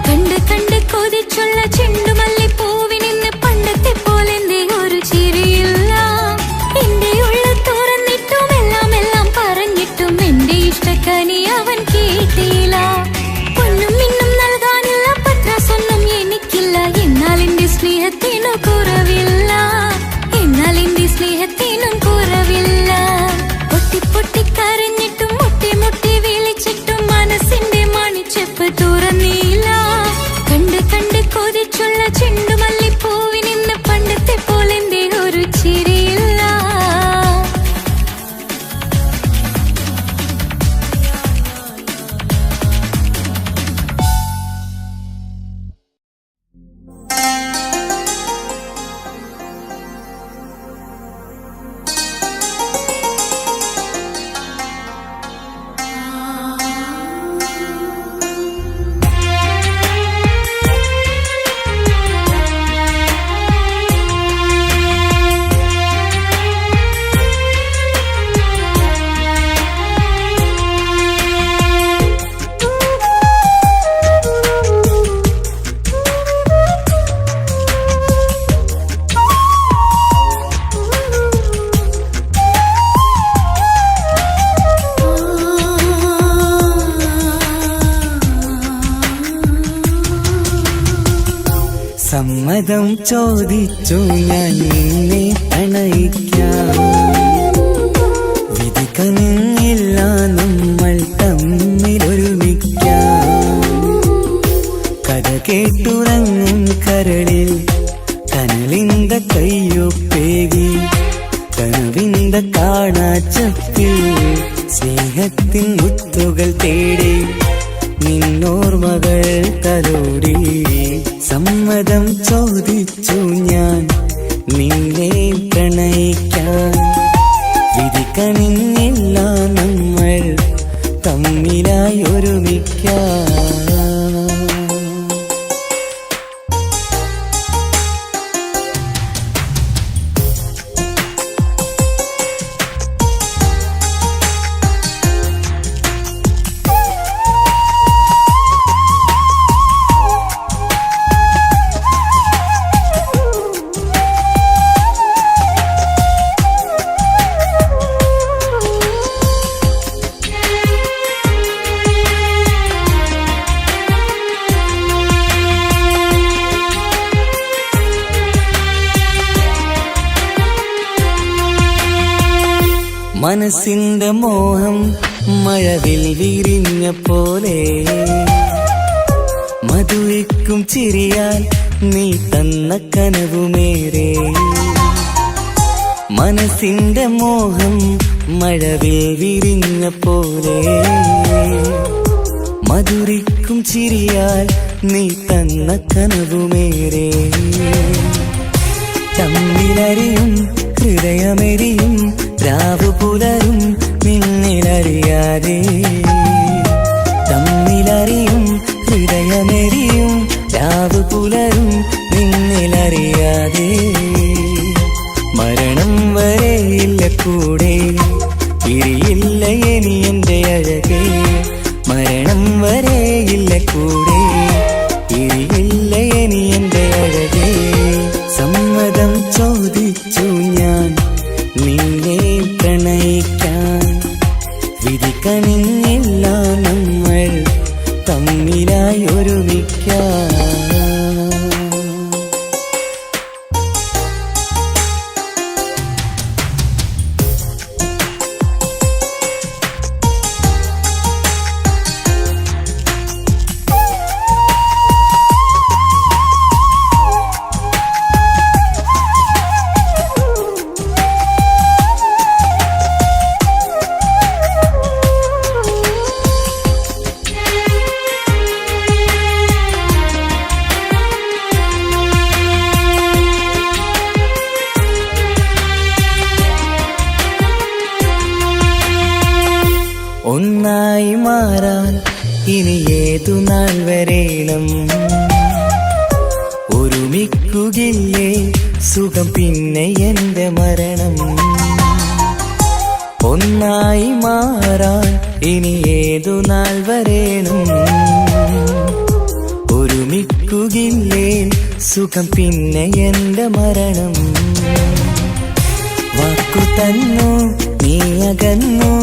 കണ്ട് കണ്ട് കൊതിച്ചുള്ള ചെണ്ടുമല്ലിപ്പൂവിനിന്ന് പണ്ടത്തെ പോലെ എന്തേ ഒരു ചിരിയില്ല. എന്റെ ഉള്ള തുറന്നിട്ടും എല്ലാം എല്ലാം പറഞ്ഞിട്ടും എന്റെ ഇഷ്ടക്കനി അവൻ കേട്ടില്ല. പൊന്നും മിന്നും നൽകാനുള്ള പത്രാസൊന്നും എനിക്കില്ല. എന്നാൽ എന്റെ സ്നേഹത്തിനു കുറവില്ല, എന്നാൽ എന്റെ സ്നേഹത്തിനും കുറവില്ല. പൊട്ടി പൊട്ടി കരഞ്ഞിട്ടും മുട്ടി മുട്ടി വിളിച്ചിട്ടും മനസ്സിന്റെ മണിച്ചെപ്പ് തുറന്നില്ല. കണ്ട് കണ്ട് കൊതിച്ചുള്ള ചെണ്ടുമല്ലിപ്പൂവിനിന്ന് പണ്ടത്തെ പോലെ എന്തേ ഒരു ചിരിയില്ല. സമ്മതം ചോദിച്ചു ഞാൻ നിന്നെ പ്രണയിക്കാം. വിധി കനിഞ്ഞില്ല നമ്മൾ തമ്മിലൊരുമിക്കാം. കഥ കേട്ടുറങ്ങും കരളിൽ കനലിന്ത കയ്യൊപ്പേകി, കനവിന്ത കാണാച്ചപ്പിൽ സ്നേഹത്തിൻ മുത്തുകൾ തേടി നിന്നോർമകൾ തലോടി. സമ്മതം ചോദിച്ചു ഞാൻ നിന്നെ പ്രണയിക്കാൻ. വിധി കനിഞ്ഞില്ല നമ്മൾ തമ്മിലായി ഒരുമിക്കാം. മനസ്സിന്റെ മോഹം മഴവിൽ വിരിഞ്ഞ പോലെ, മധുരിക്കും ചിരിയാൽ നീ തന്ന കനവുമേറെ. മനസ്സിന്റെ മോഹം മഴവിൽ വിരിഞ്ഞ പോലെ, മധുരിക്കും ചിരിയാൽ നീ തന്ന കനവുമേറെ. തമ്മിലറിയും ഹൃദയമെരിയും രാവു പുലരും നിന്നിലറിയാതെ. തമ്മിലറിയും ഹൃദയമെരിയും രാവു പുലരും നിന്നിലറിയാതെ. മരണം വരെയില്ല കൂടെ, പിരിയില്ല ഇനി എന്റെ അഴകേ. മരണം വരെയില്ല കൂടെ, പിരിയില്ല ഇനി എന്റെ അഴകേ. സമ്മതം ചോദിച്ചു ഞാൻ നിന്നെ പ്രണയിക്കാൻ. വിധി കനിഞ്ഞില്ല നമ്മൾ തമ്മിലായി ഒരുമിക്കാം. ഒന്നായി മാറാൻ ഇനി ഏതു നാൾ വരേണം? ഒരുമിക്കുകയില്ലേ സുഖം പിന്നെ എന്റെ മരണം? ഒന്നായി മാറാൻ ഇനി ഏതു നാൾ വരേണം? ഒരുമിക്കുകയില്ലേ സുഖം പിന്നെ എന്റെ മരണം? വാക്കു തന്നു നീ അകന്നു,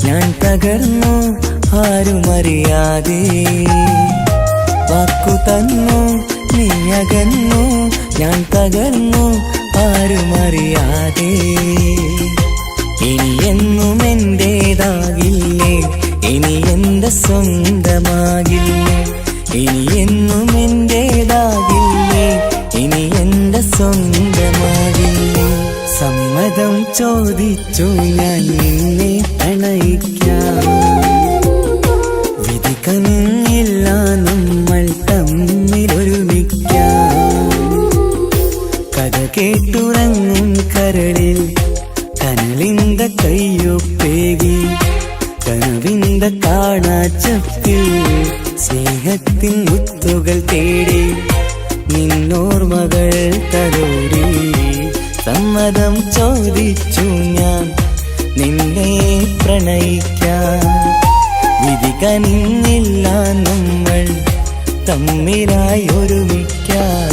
ഞാൻ തകർന്നു ആരുമറിയാതെ. വാക്കു തന്നു നീ അകന്നു, ഞാൻ തകർന്നു ആരുമറിയാതെ. ഇനി എന്നും എന്റേതാകില്ലേ, ഇനി എന്റെ സ്വന്തമാകില്ലേ? ഇനി എന്നും എന്റേതാകില്ലേ, ഇനി എന്റെ സ്വന്തമാകില്ലേ? സമ്മതം ചോദിച്ചു ഞാൻ നിന്നെ പ്രണയിക്കാം. വിധി കനിഞ്ഞില്ല നമ്മൾ തമ്മിലൊരുമിക്കാം. കഥ കേട്ടുറങ്ങും കരളിൽ കനലിന്ത കയ്യൊപ്പേകി, കനവിന്ത കാണാച്ചത്തിൽ സ്നേഹത്തിൻ മുത്തുകൾ തേടി, നിന്നോർമകൾ തലോടി. സമ്മതം ചോദിച്ചു ഞാൻ നിന്നെ പ്രണയിക്കാം. വിധി കനിഞ്ഞില്ല നമ്മൾ തമ്മിലായി ഒരുമിക്കാം.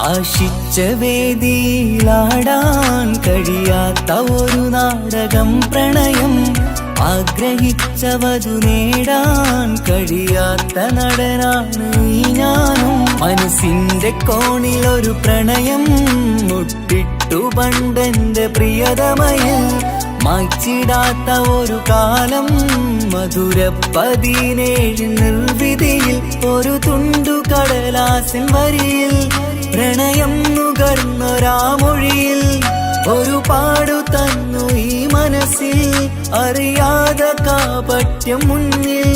ആശിച്ച വേദിയിലാടാൻ കഴിയാത്ത ഒരു നാടകം പ്രണയം. ആഗ്രഹിച്ചവതു നേടാൻ കഴിയാത്ത നടനാണ് ഈ ഞാനും. മനസ്സിന്റെ കോണിൽ ഒരു പ്രണയം മുട്ടിട്ടു പണ്ടെന്റെ പ്രിയതമയിൽ. മായ്ച്ചിടാത്ത ഒരു കാലം മധുര 17 നിർവിധിയിൽ. ഒരു തുണ്ടു കടലാസിൻ വരിയിൽ പ്രണയം നുകർന്നൊരാമൊഴിയിൽ. ഒരു പാടു തന്നു ഈ മനസ്സിൽ അറിയാതെ കാപട്യം മുന്നിൽ.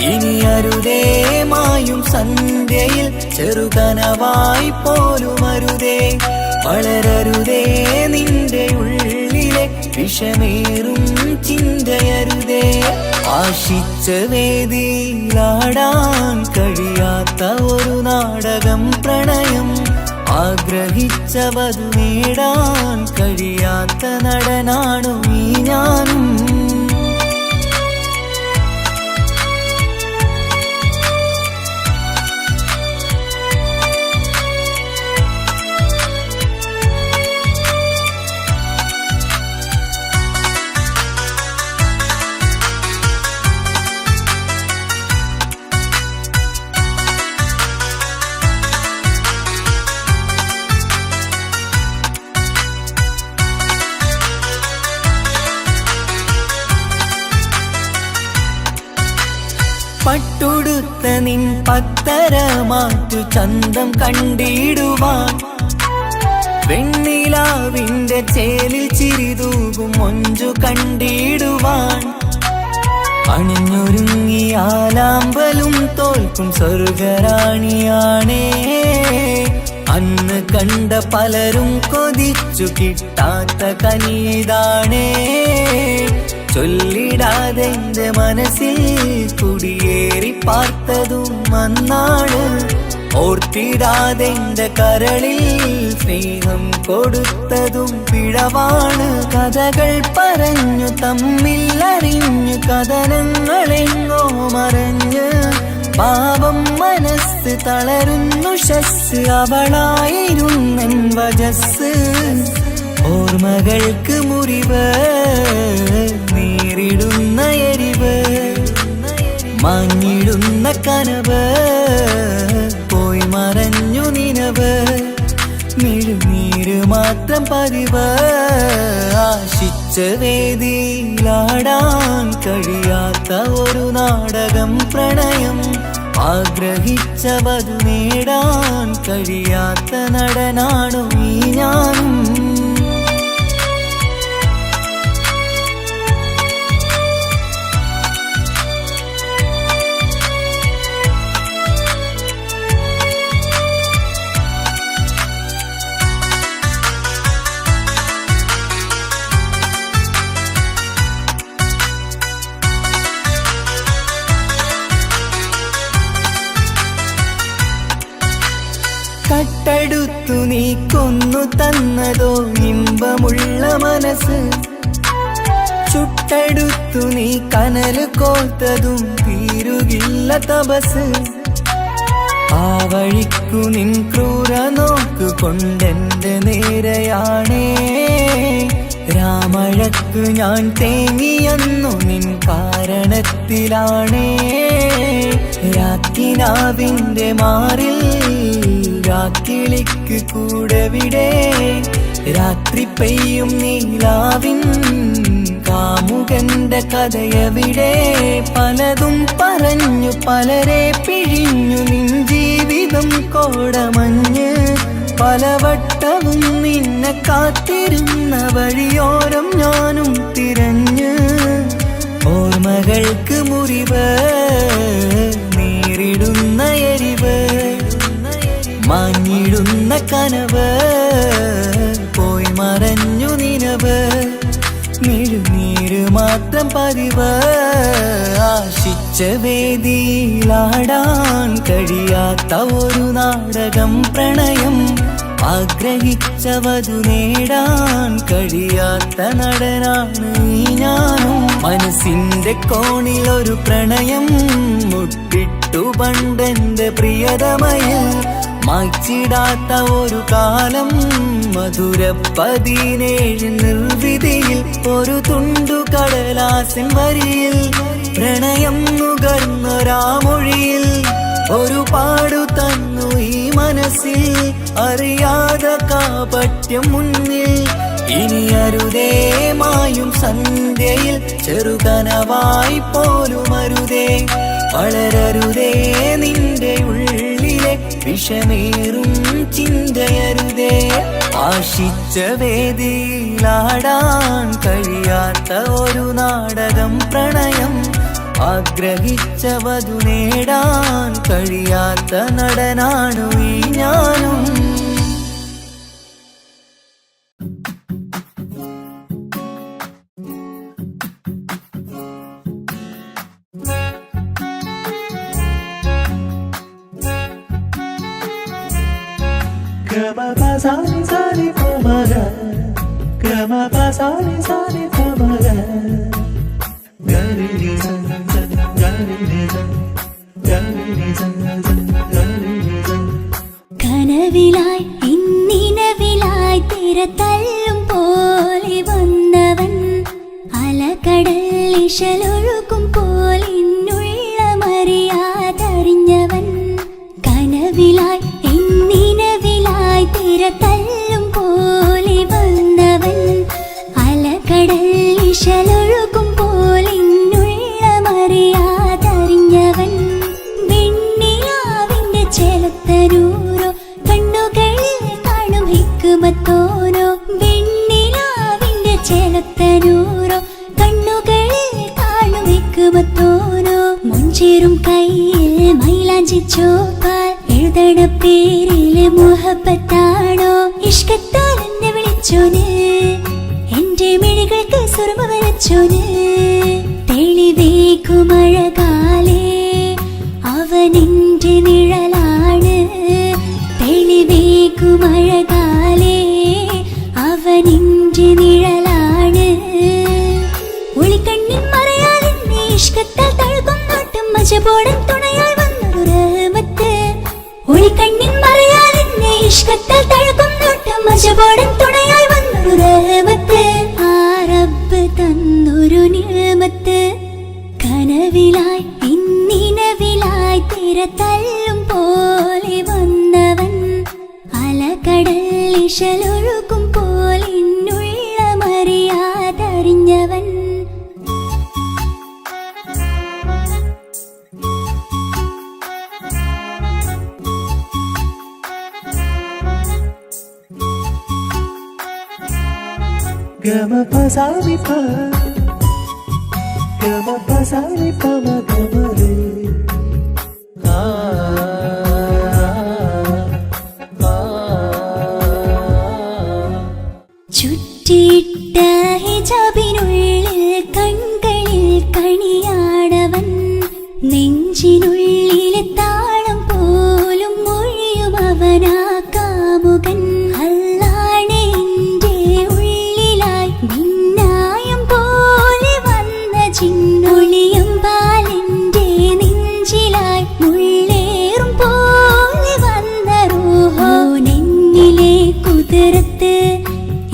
ഇനി അരുതേ മായും സന്ധ്യയിൽ ചെറുകനവായി പോലും അരുതേ. വളരരുതേ നിന്റെ ഉള്ളിലെ വിഷമേറും ചിന്തയരുതേ. ആശിച്ച വേദിയിലാടാൻ കഴിയാത്ത ഒരു നാടകം പ്രണയം. ആഗ്രഹിച്ചവതു നേടാൻ കഴിയാത്ത നടനാണു ഈ ഞാനും. പട്ടുടുത്ത നിൻ പത്തര മാറ്റു ചന്തം കണ്ടിടുവാൻ. വെണ്ണിലാവിന്റെ ചേലിൽ ചിരിതൂകും മൊഞ്ചു കണ്ടിടുവാൻ. അണിഞ്ഞൊരുങ്ങിയാലാമ്പലും തോൽക്കും സ്വർഗറാണിയാണേ. അന്ന് കണ്ട പലരും കൊതിച്ചു കിട്ടാത്ത കനിതാണേ. ചൊല്ലിടാതെ എന്റെ മനസ്സിൽ കുടിയേറി പാർത്തതും അന്നാണ്. ഓർത്തിടാതെ എന്റെ കരളിൽ സ്നേഹം കൊടുത്തതും പിഴവാണ്. കഥകൾ പറഞ്ഞു തമ്മിൽ അറിഞ്ഞു കഥനങ്ങളെങ്ങോ മറഞ്ഞ്. പാപം മനസ്സ് തളരുന്നു ശസ് അവളായിരുന്നെൻ വജസ്. ഓർമ്മകൾക്ക് മുറിവ്, നേരിടുന്ന എരിവ്, മാഞ്ഞിടുന്ന കനവ്, പോയി മറഞ്ഞു നിനവ്, മിഴുനീര് മാത്രം പതിവ്. ആശിച്ച വേദിയിലാടാൻ കഴിയാത്ത ഒരു നാടകം പ്രണയം, ആഗ്രഹിച്ച വധു നേടാൻ കഴിയാത്ത നടനാണു ഈ ഞാനും. കട്ടെടുത്തു നീ കൊന്നു തന്നതോ ഇമ്പമുള്ള മനസ്സ്, ചുട്ടെടുത്തു നീ കനല് കോർത്തതും തീരുകില്ല തപസ്. ആ വഴിക്കു നിൻ ക്രൂര നോക്കു കൊണ്ടെന്റെ നേരെയാണേ, രാമഴക്കു ഞാൻ തേങ്ങിയെന്നു നിൻ കാരണത്തിലാണേ. രാത്തിനാവിന്റെ മാറിൽ രാക്കിളിക്ക് കൂടെവിടെ, രാത്രി പെയ്യും നീലാവിൻ കാമുകന്റെ കഥയവിടെ. പലതും പറഞ്ഞു പലരെ പിഴിഞ്ഞു നിൻ ജീവിതം കോടമഞ്ഞ്, പലവട്ടവും നിന്നെ കാത്തിരുന്ന വഴിയോരം ഞാനും തിരഞ്ഞ്. ഓർമ്മകൾക്ക് മുറിവ്, നേരിടുന്ന എരിവ്, മാഞ്ഞിടുന്ന കനവ്, പോയി മറഞ്ഞു നിനവ്, മിഴുനീര് മാത്രം പതിവ്. ആശിച്ച വേദിയിലാടാൻ കഴിയാത്ത ഒരു നാടകം പ്രണയം, ആഗ്രഹിച്ച വധു നേടാൻ കഴിയാത്ത നടനാണ് ഈ ഞാനും. മനസ്സിന്റെ കോണിലൊരു പ്രണയം മുട്ടിട്ടു പണ്ടെന്റെ പ്രിയതമയിൽ, മായ്ച്ചിടാത്ത ഒരു കാലം മധുര 17 നിർവിധിയിൽ, ഒരു തുണ്ടു കടലാസിൻ വരിയിൽ, പ്രണയം നുകർന്നൊരാമൊഴിയിൽ, ഒരു പാടു തന്നു ഈ മനസ്സിൽ, അറിയാതെ കാപട്യം മുന്നിൽ. ഇനി അരുതേ മായും സന്ധ്യയിൽ, ചെറുകനവായി പോലും അരുതേ, വളരരുതേ നിന്റെ ഉള്ളിലെ വിഷമേറും ചിന്തയരുതേ. ആശിച്ച വേദിയിലാടാൻ കഴിയാത്ത ഒരു നാടകം പ്രണയം, ആഗ്രഹിച്ച വധു നേടാൻ കഴിയാത്ത നടനാണു ഈ ഞാനും. കനവിലായി ഇന്നിനവിലായി തിരതല്ലും പോലെ വന്നവൻ, അലകടൽ ഇശലൊഴുകും പോലിന്നുള്ള മറിയാതറിഞ്ഞവൻ. കനവിലായി ഇന്നിനവിലായി തിരതല്ലും പോലെ വന്നവൻ, അലകടൽ ഇശലൊഴുകും പോലിന്നുള്ള മറിയാതറിഞ്ഞവൻ. വെണ്ണിലാവിന്റെ ചെലത്തനൂരോ കണ്ണുകളിൽ കാണും ഹിക്കുമത്തോനോ, വെണ്ണിലാവിന്റെ ചെലത്തനൂരോ കണ്ണുകളിൽ കാണും ഹിക്കുമത്തോനോ. മുഞ്ചേറും കയ്യിൽ മൈലാഞ്ചി ചോപ്പാൽ എഴുതണ പേരില് മുഹബത്താണോ, ഇഷ്കത്താൽ എന്നെ വിളിച്ചോന്, എന്റെ മിഴികൾക്ക് സുറുമ വരച്ചോന്. തെളിവേക്കുമഴകാലേ അവനെന്റെ നിഴലാണ്, തെളിവേക്കുമഴകാലേ അവനെന്റെ നിഴലാണ്. ഒളിക്കണ്ണിൻ മറയാലെന്നെ ഇഷ്കത്താൽ തഴുകും നോട്ടും മജബോടൻ തുണയായി വന്നൊരു റഹ്മത്ത്. ഒളിക്കണ്ണിൻ മറയാലെന്നെ ഇഷ്കത്താൽ തഴുകും നോട്ടും മജബോടൻ തുണയായി വന്നൊരു കനവിലായി ഇന്നിനവിലായി തിരതല്ലും പോലെ വന്നവൻ അലകടൽ ഇശലൊഴുകും പോലെ മറിയാതറിഞ്ഞവൻ Gama pasami pa, gama pasami pa magamare. ചുറ്റിയിട്ട ഹിജാബിനുള്ളിൽ കൺകളിൽ കണിയാടവൻ നെഞ്ചിനുള്ളിലെ താളം പോലും മൊഴിയും അവനാ കാമുകൻ അല്ലാണെ എൻ്റെ ഉള്ളിലായി മിന്നായം പോലെ വന്ന ചിന്നൊളിയം പാലിൻ്റെ നെഞ്ചിലായി മുള്ളേറും പോലെ വന്ന റൂഹോ നെന്നിലെ കുതിരത്ത്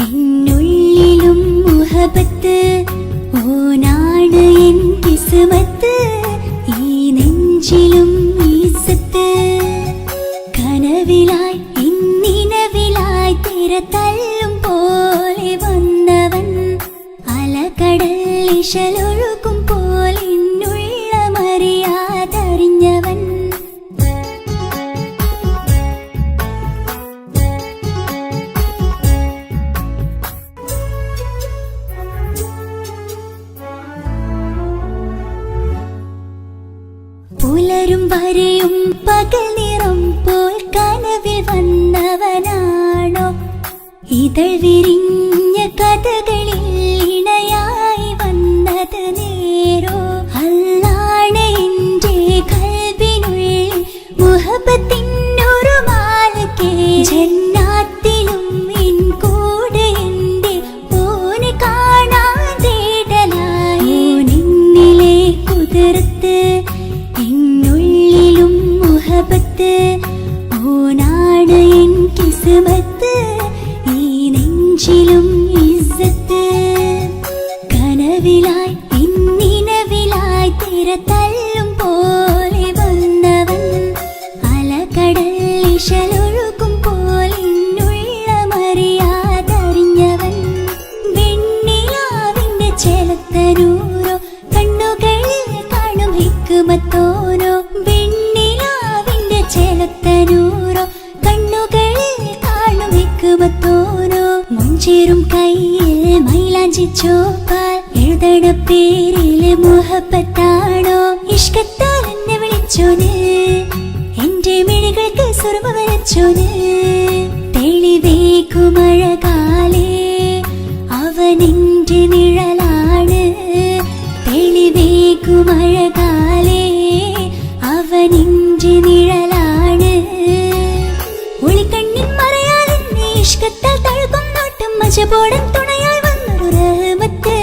എന്നുള്ളിലും മുഹബത്ത് ഓനാണ് എൻ കിസ്മത്ത് ഈ നെഞ്ചിലും ഈസത്ത് കനവിലായി ഇന്നിനവിലായി തിരതല്ലും പോലെ വന്നവൻ അലകടൽ ഇശലൊഴുകും പോലെ മറിയാതറിഞ്ഞവൻ പുലരും വരെയും പകൽ നിറം പോൽ കനവിൽ വന്നവനാണോ ഇതൾ വിരിഞ്ഞ കഥകളിൽ ഇണയായി വന്നത് നേരോ അല്ലാണെ എൻ്റെ കൽബിനുള്ളിൽ മുഹബത്തിനൊരു മാലക്കേ ജന്നാത്തിലും എൻ കൂടെ എൻ്റെ ഓനെ കാണാൻ തേടലായി നിന്നിലെ കുതിർത്ത് എന്നുള്ളിലും മുഹബത്ത് ഓനാണ് എൻ കിസ്മത്ത് ഈ നെഞ്ചിലും ഇസ്സത്ത് കനവിലായി ഇന്നിനവിലായി തിരതല്ലും പോലെ വന്നവൻ അലകടൽ ഇശലൊഴുകും പോലെ മറിയാതറിഞ്ഞവൻ വെണ്ണിലാവിന്റെ ചെലത്തനൂരോ കണ്ണുകളിൽ കാണും ഹിക്മത്തോരോ വെണ്ണിലാവിന്റെ ചെലത്തനൂരോ കണ്ണുകളിൽ കാണും ഹിക്മത്തോരോ മുഞ്ചേറും കയ്യിൽ മൈലാഞ്ചി ചോപ്പാൽ എഴുതണ പേരില് മുഹബത്താണോ ഇഷ്കത്താൽ എന്നെ വിളിച്ചോന് എന്റെ മിഴികൾക്ക് സുറുമ വരച്ചോന് തെളിവേക്കുമഴകാലേ അവനെന്റെ നിഴലാണ് തെളിവേക്കുമഴകാലേ അവനെന്റെ നിഴലാണ് ഒളിക്കണ്ണിൻ മറയാൽ എന്നെ ഇഷ്കത്താൽ തഴുകും നോട്ടം മജബോടൻ തുണയായി വന്നൊരു റഹ്മത്ത്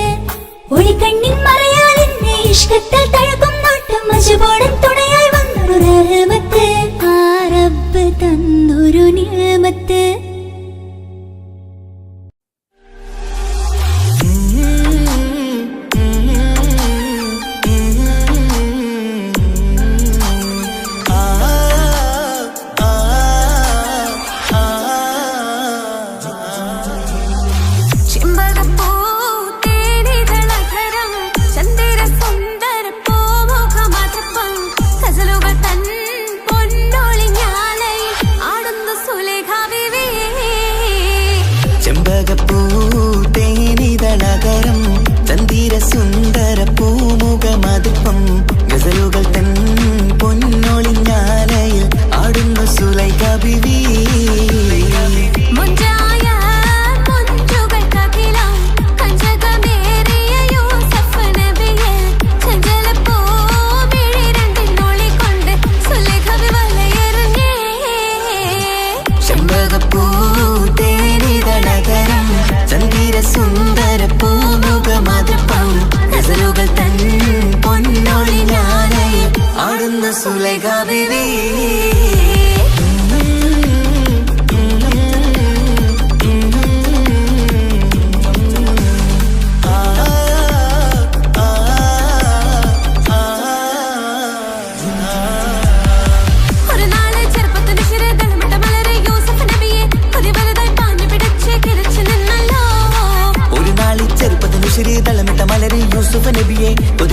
ഒളിക്കണ്ണിൻ മറയാൽ എന്നെ ഇഷ്കത്താൽ തഴുകും നോട്ടം മജബോടൻ തുണയായി വന്നൊരു റഹ്മത്ത് ആ റബ്ബ് തന്നൊരു നിഅമത്ത് സുലൈഖ ബീവി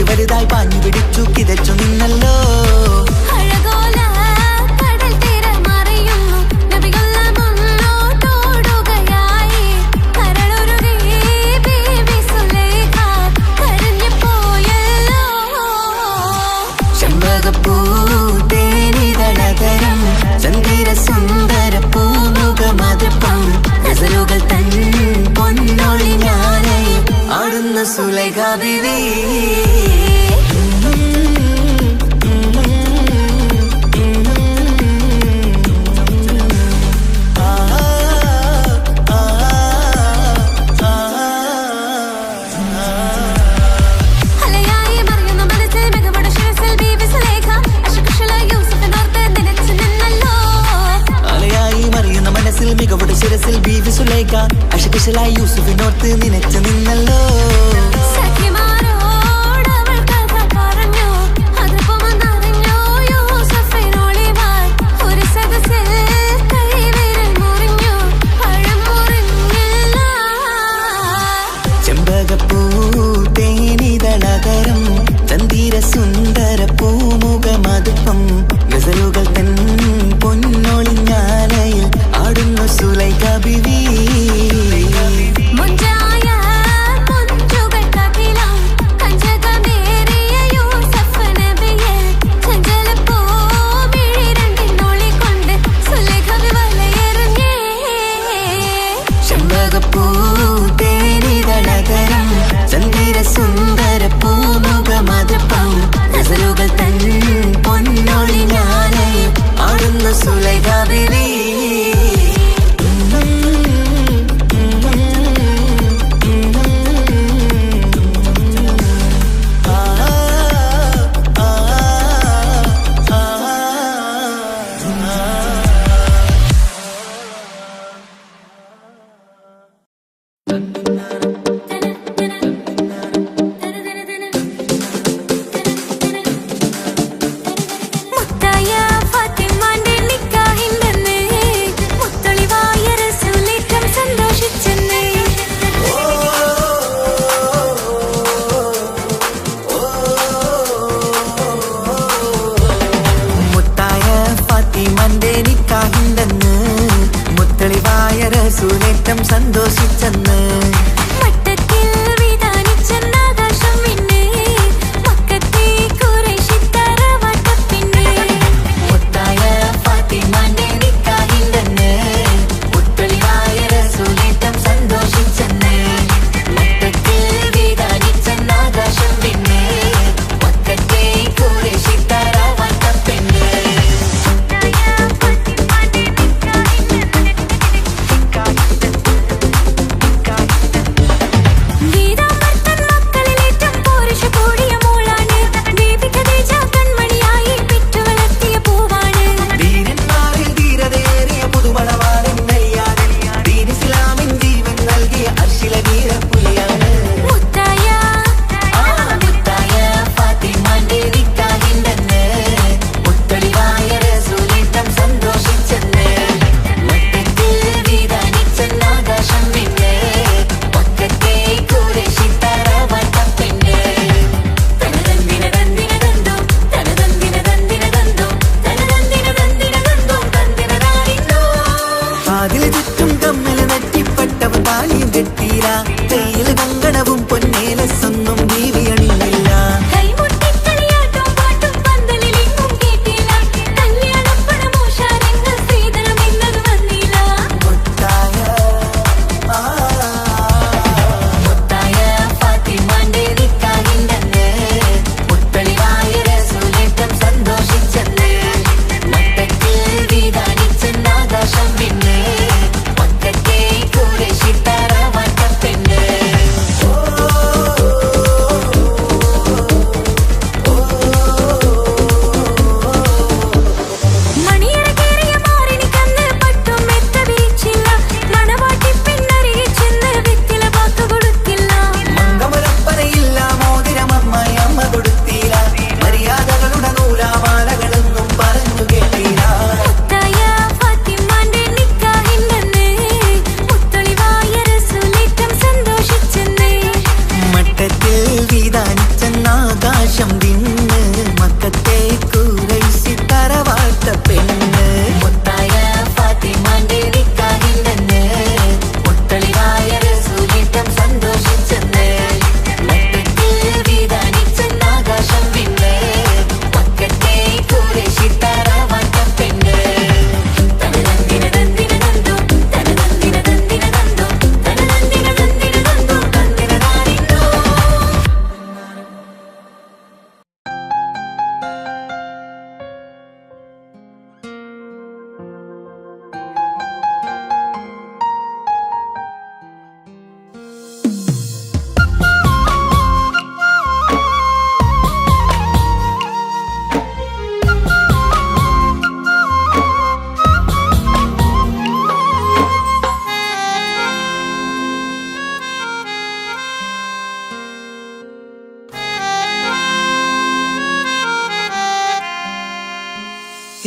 വലുതായി പാഞ്ഞു പിടിച്ചു കിതച്ചു നിന്നല്ലോ. അഴകോല കടൽ തീരമറിയുന്നു നബിയുള്ള മുന്നോട്ടോടുകയായി. കരളുരുകി ബീബി സുലൈഖ കരഞ്ഞു പോയല്ലോ. ചെമ്പകപ്പൂ തേനിതളതരം ചന്ദിര സുന്ദര പൂമുഖമതപ്പം ഗസലുകൾ തൻ പൊന്നൊളി ഞാനേ ആടുന്ന സുലൈഖ ബീവി. അലയായി മറിയുന്ന മനസ്സിൽ മികവുടെ ശിരസിൽ ബീബി സുലൈഖ അശകുശല യൂസഫിനോർത്ത് നിലച്ചു നിന്നല്ലോ. അലയായി മറിയുന്ന മനസ്സിൽ മികവുടെ ശിരസിൽ ബീവി സുലൈഖ അശകുശലായി യൂസുഫിനോർത്ത് നിനച്ചു നിന്നല്ലോ. സഖിമാരോട് അവൾ കഥ പറഞ്ഞു അതുപോമന്നറിഞ്ഞു യൂസഫിനൊളിവാൻ. ഒരു സദസ്സിൽ കൈവിരൽ മുറിഞ്ഞു പഴം മുറിഞ്ഞില്ല. ചെമ്പകപ്പൂ തേനിതളതരം ചന്ദിര സുന്ദര പൂമുഖമതുപ്പം ഗസലുകൾ തൻ പൊന്നൊളിഞ്ഞാലയിൽ ആടുന്നു സുലൈഖ ബീവി.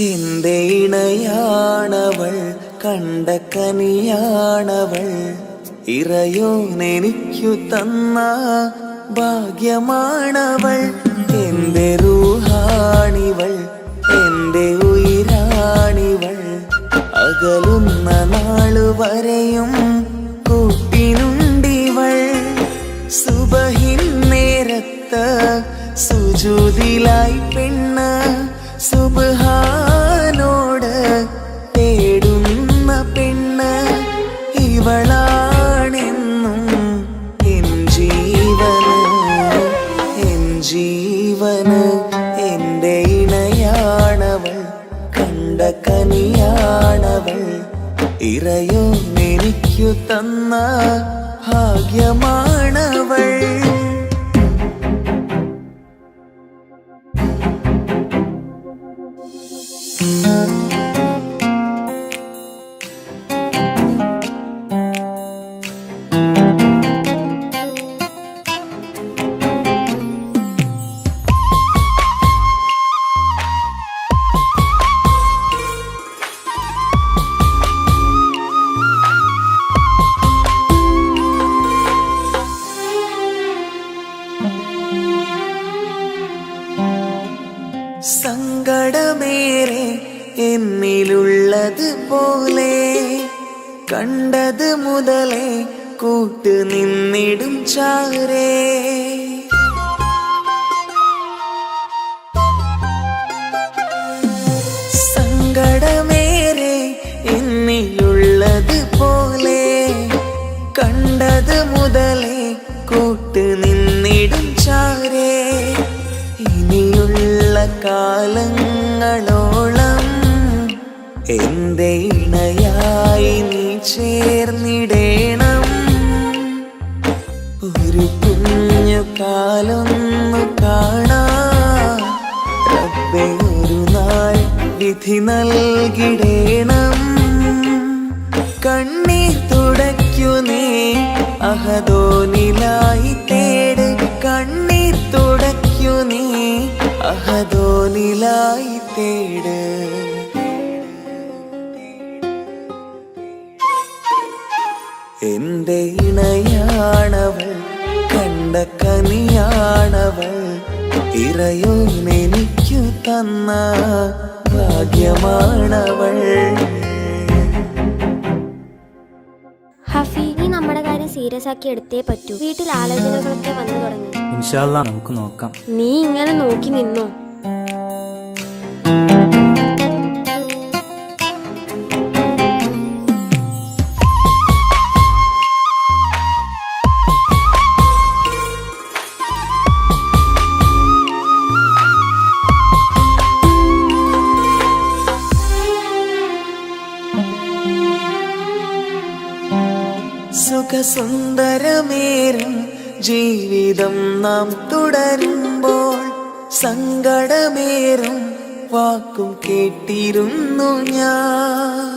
എന്റെ ഇണയാണവൾ, കണ്ട കനിയാണവൾ, ഇറയോനെനിക്കു തന്ന ഭാഗ്യമാണവൾ. എന്റെ റൂഹാണിവൾ, എന്റെ ഉയിരാണിവൾ, അകലുന്ന നാളുവരെയും കൂട്ടിനുണ്ടിവൾ. സുബഹിൻ നേരത്ത് സുജൂദിലായി പെണ്ണ് സുബ്ഹാനോട് തേടുന്ന പെണ്ണ്, ഇവളാണെന്നും എൻ ജീവന്, എൻ ജീവന്. എന്റെ ഇണയാണവൾ, കണ്ട കനിയാണവൾ, ഇറയോനെനിക്കു തന്ന ഭാഗ്യമാണവൾ. സങ്കടമേറെ എന്നിലുള്ളത് പോലെ കണ്ടത് മുതലേ കൂട്ട് നിന്നിടും ചാരേ. സങ്കടമേറെ എന്നിലുള്ളത് പോലെ കണ്ടത് മുതലേ കൂട്ട് നിന്നിടും ചാരേ. ഇനിയുള്ള കാലങ്ങളോളം എന്റെ ഇണയായി നീ ചേർന്നിടേണം. ഒരു കുഞ്ഞു കാലൊന്നു കാണാൻ റബ്ബേ ഒരു നാൾ വിധി നൽകിടേണം. കണ്ണീർ തുടയ്ക്കു നീ അഹദോനിലായി തേട്, കണ്ണീർ തുടയ്ക്കു നീ അഹദോനിലായി തേട്. എന്റെ ഇണയാണവൾ, കണ്ട കനിയാണവൾ, ഇറയോനെനിക്കു തന്ന ഭാഗ്യമാണവൾ. ഹഫി, നീ നമ്മുടെ കാര്യം സീരിയസ് ആക്കി എടുത്തേ പറ്റൂ. വീട്ടിൽ ആലോചനകളൊക്കെ വന്നു തുടങ്ങി. ഇൻഷാ അല്ലാഹ് നമുക്ക് നോക്കാം. നീ ഇങ്ങനെ നോക്കി നിന്നോ? സുഖസുന്ദരമേറും ജീവിതം നാം തുടരുമ്പോൾ സങ്കടമേറും വാക്കും കേട്ടിരുന്നു ഞാൻ.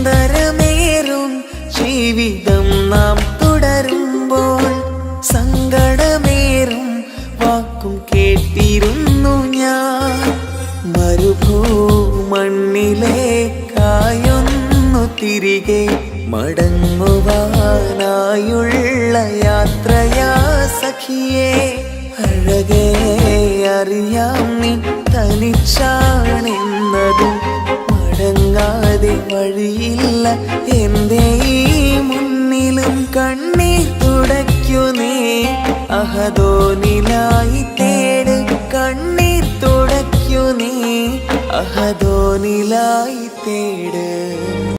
സുഖസുന്ദരമേറും ജീവിതം നാം തുടരുമ്പോൾ സങ്കടമേറും വാക്കും കേട്ടിരുന്നു ഞാൻ. മരുഭൂമണ്ണിലേക്കായൊന്നു തിരികെ മടങ്ങുവാനായുള്ള യാത്രയാ സഖിയേ. അഴകേ അറിയാം നീ തനിച്ചാണെന്നതും മടങ്ങാതെ വഴിയില്ല എന്റെ ഈ മുന്നിലും. കണ്ണീർ തുടയ്ക്കു നീ അഹദോനിലായി തേട്, കണ്ണീർ തുടയ്ക്കു നീ അഹദോനിലായി തേട്.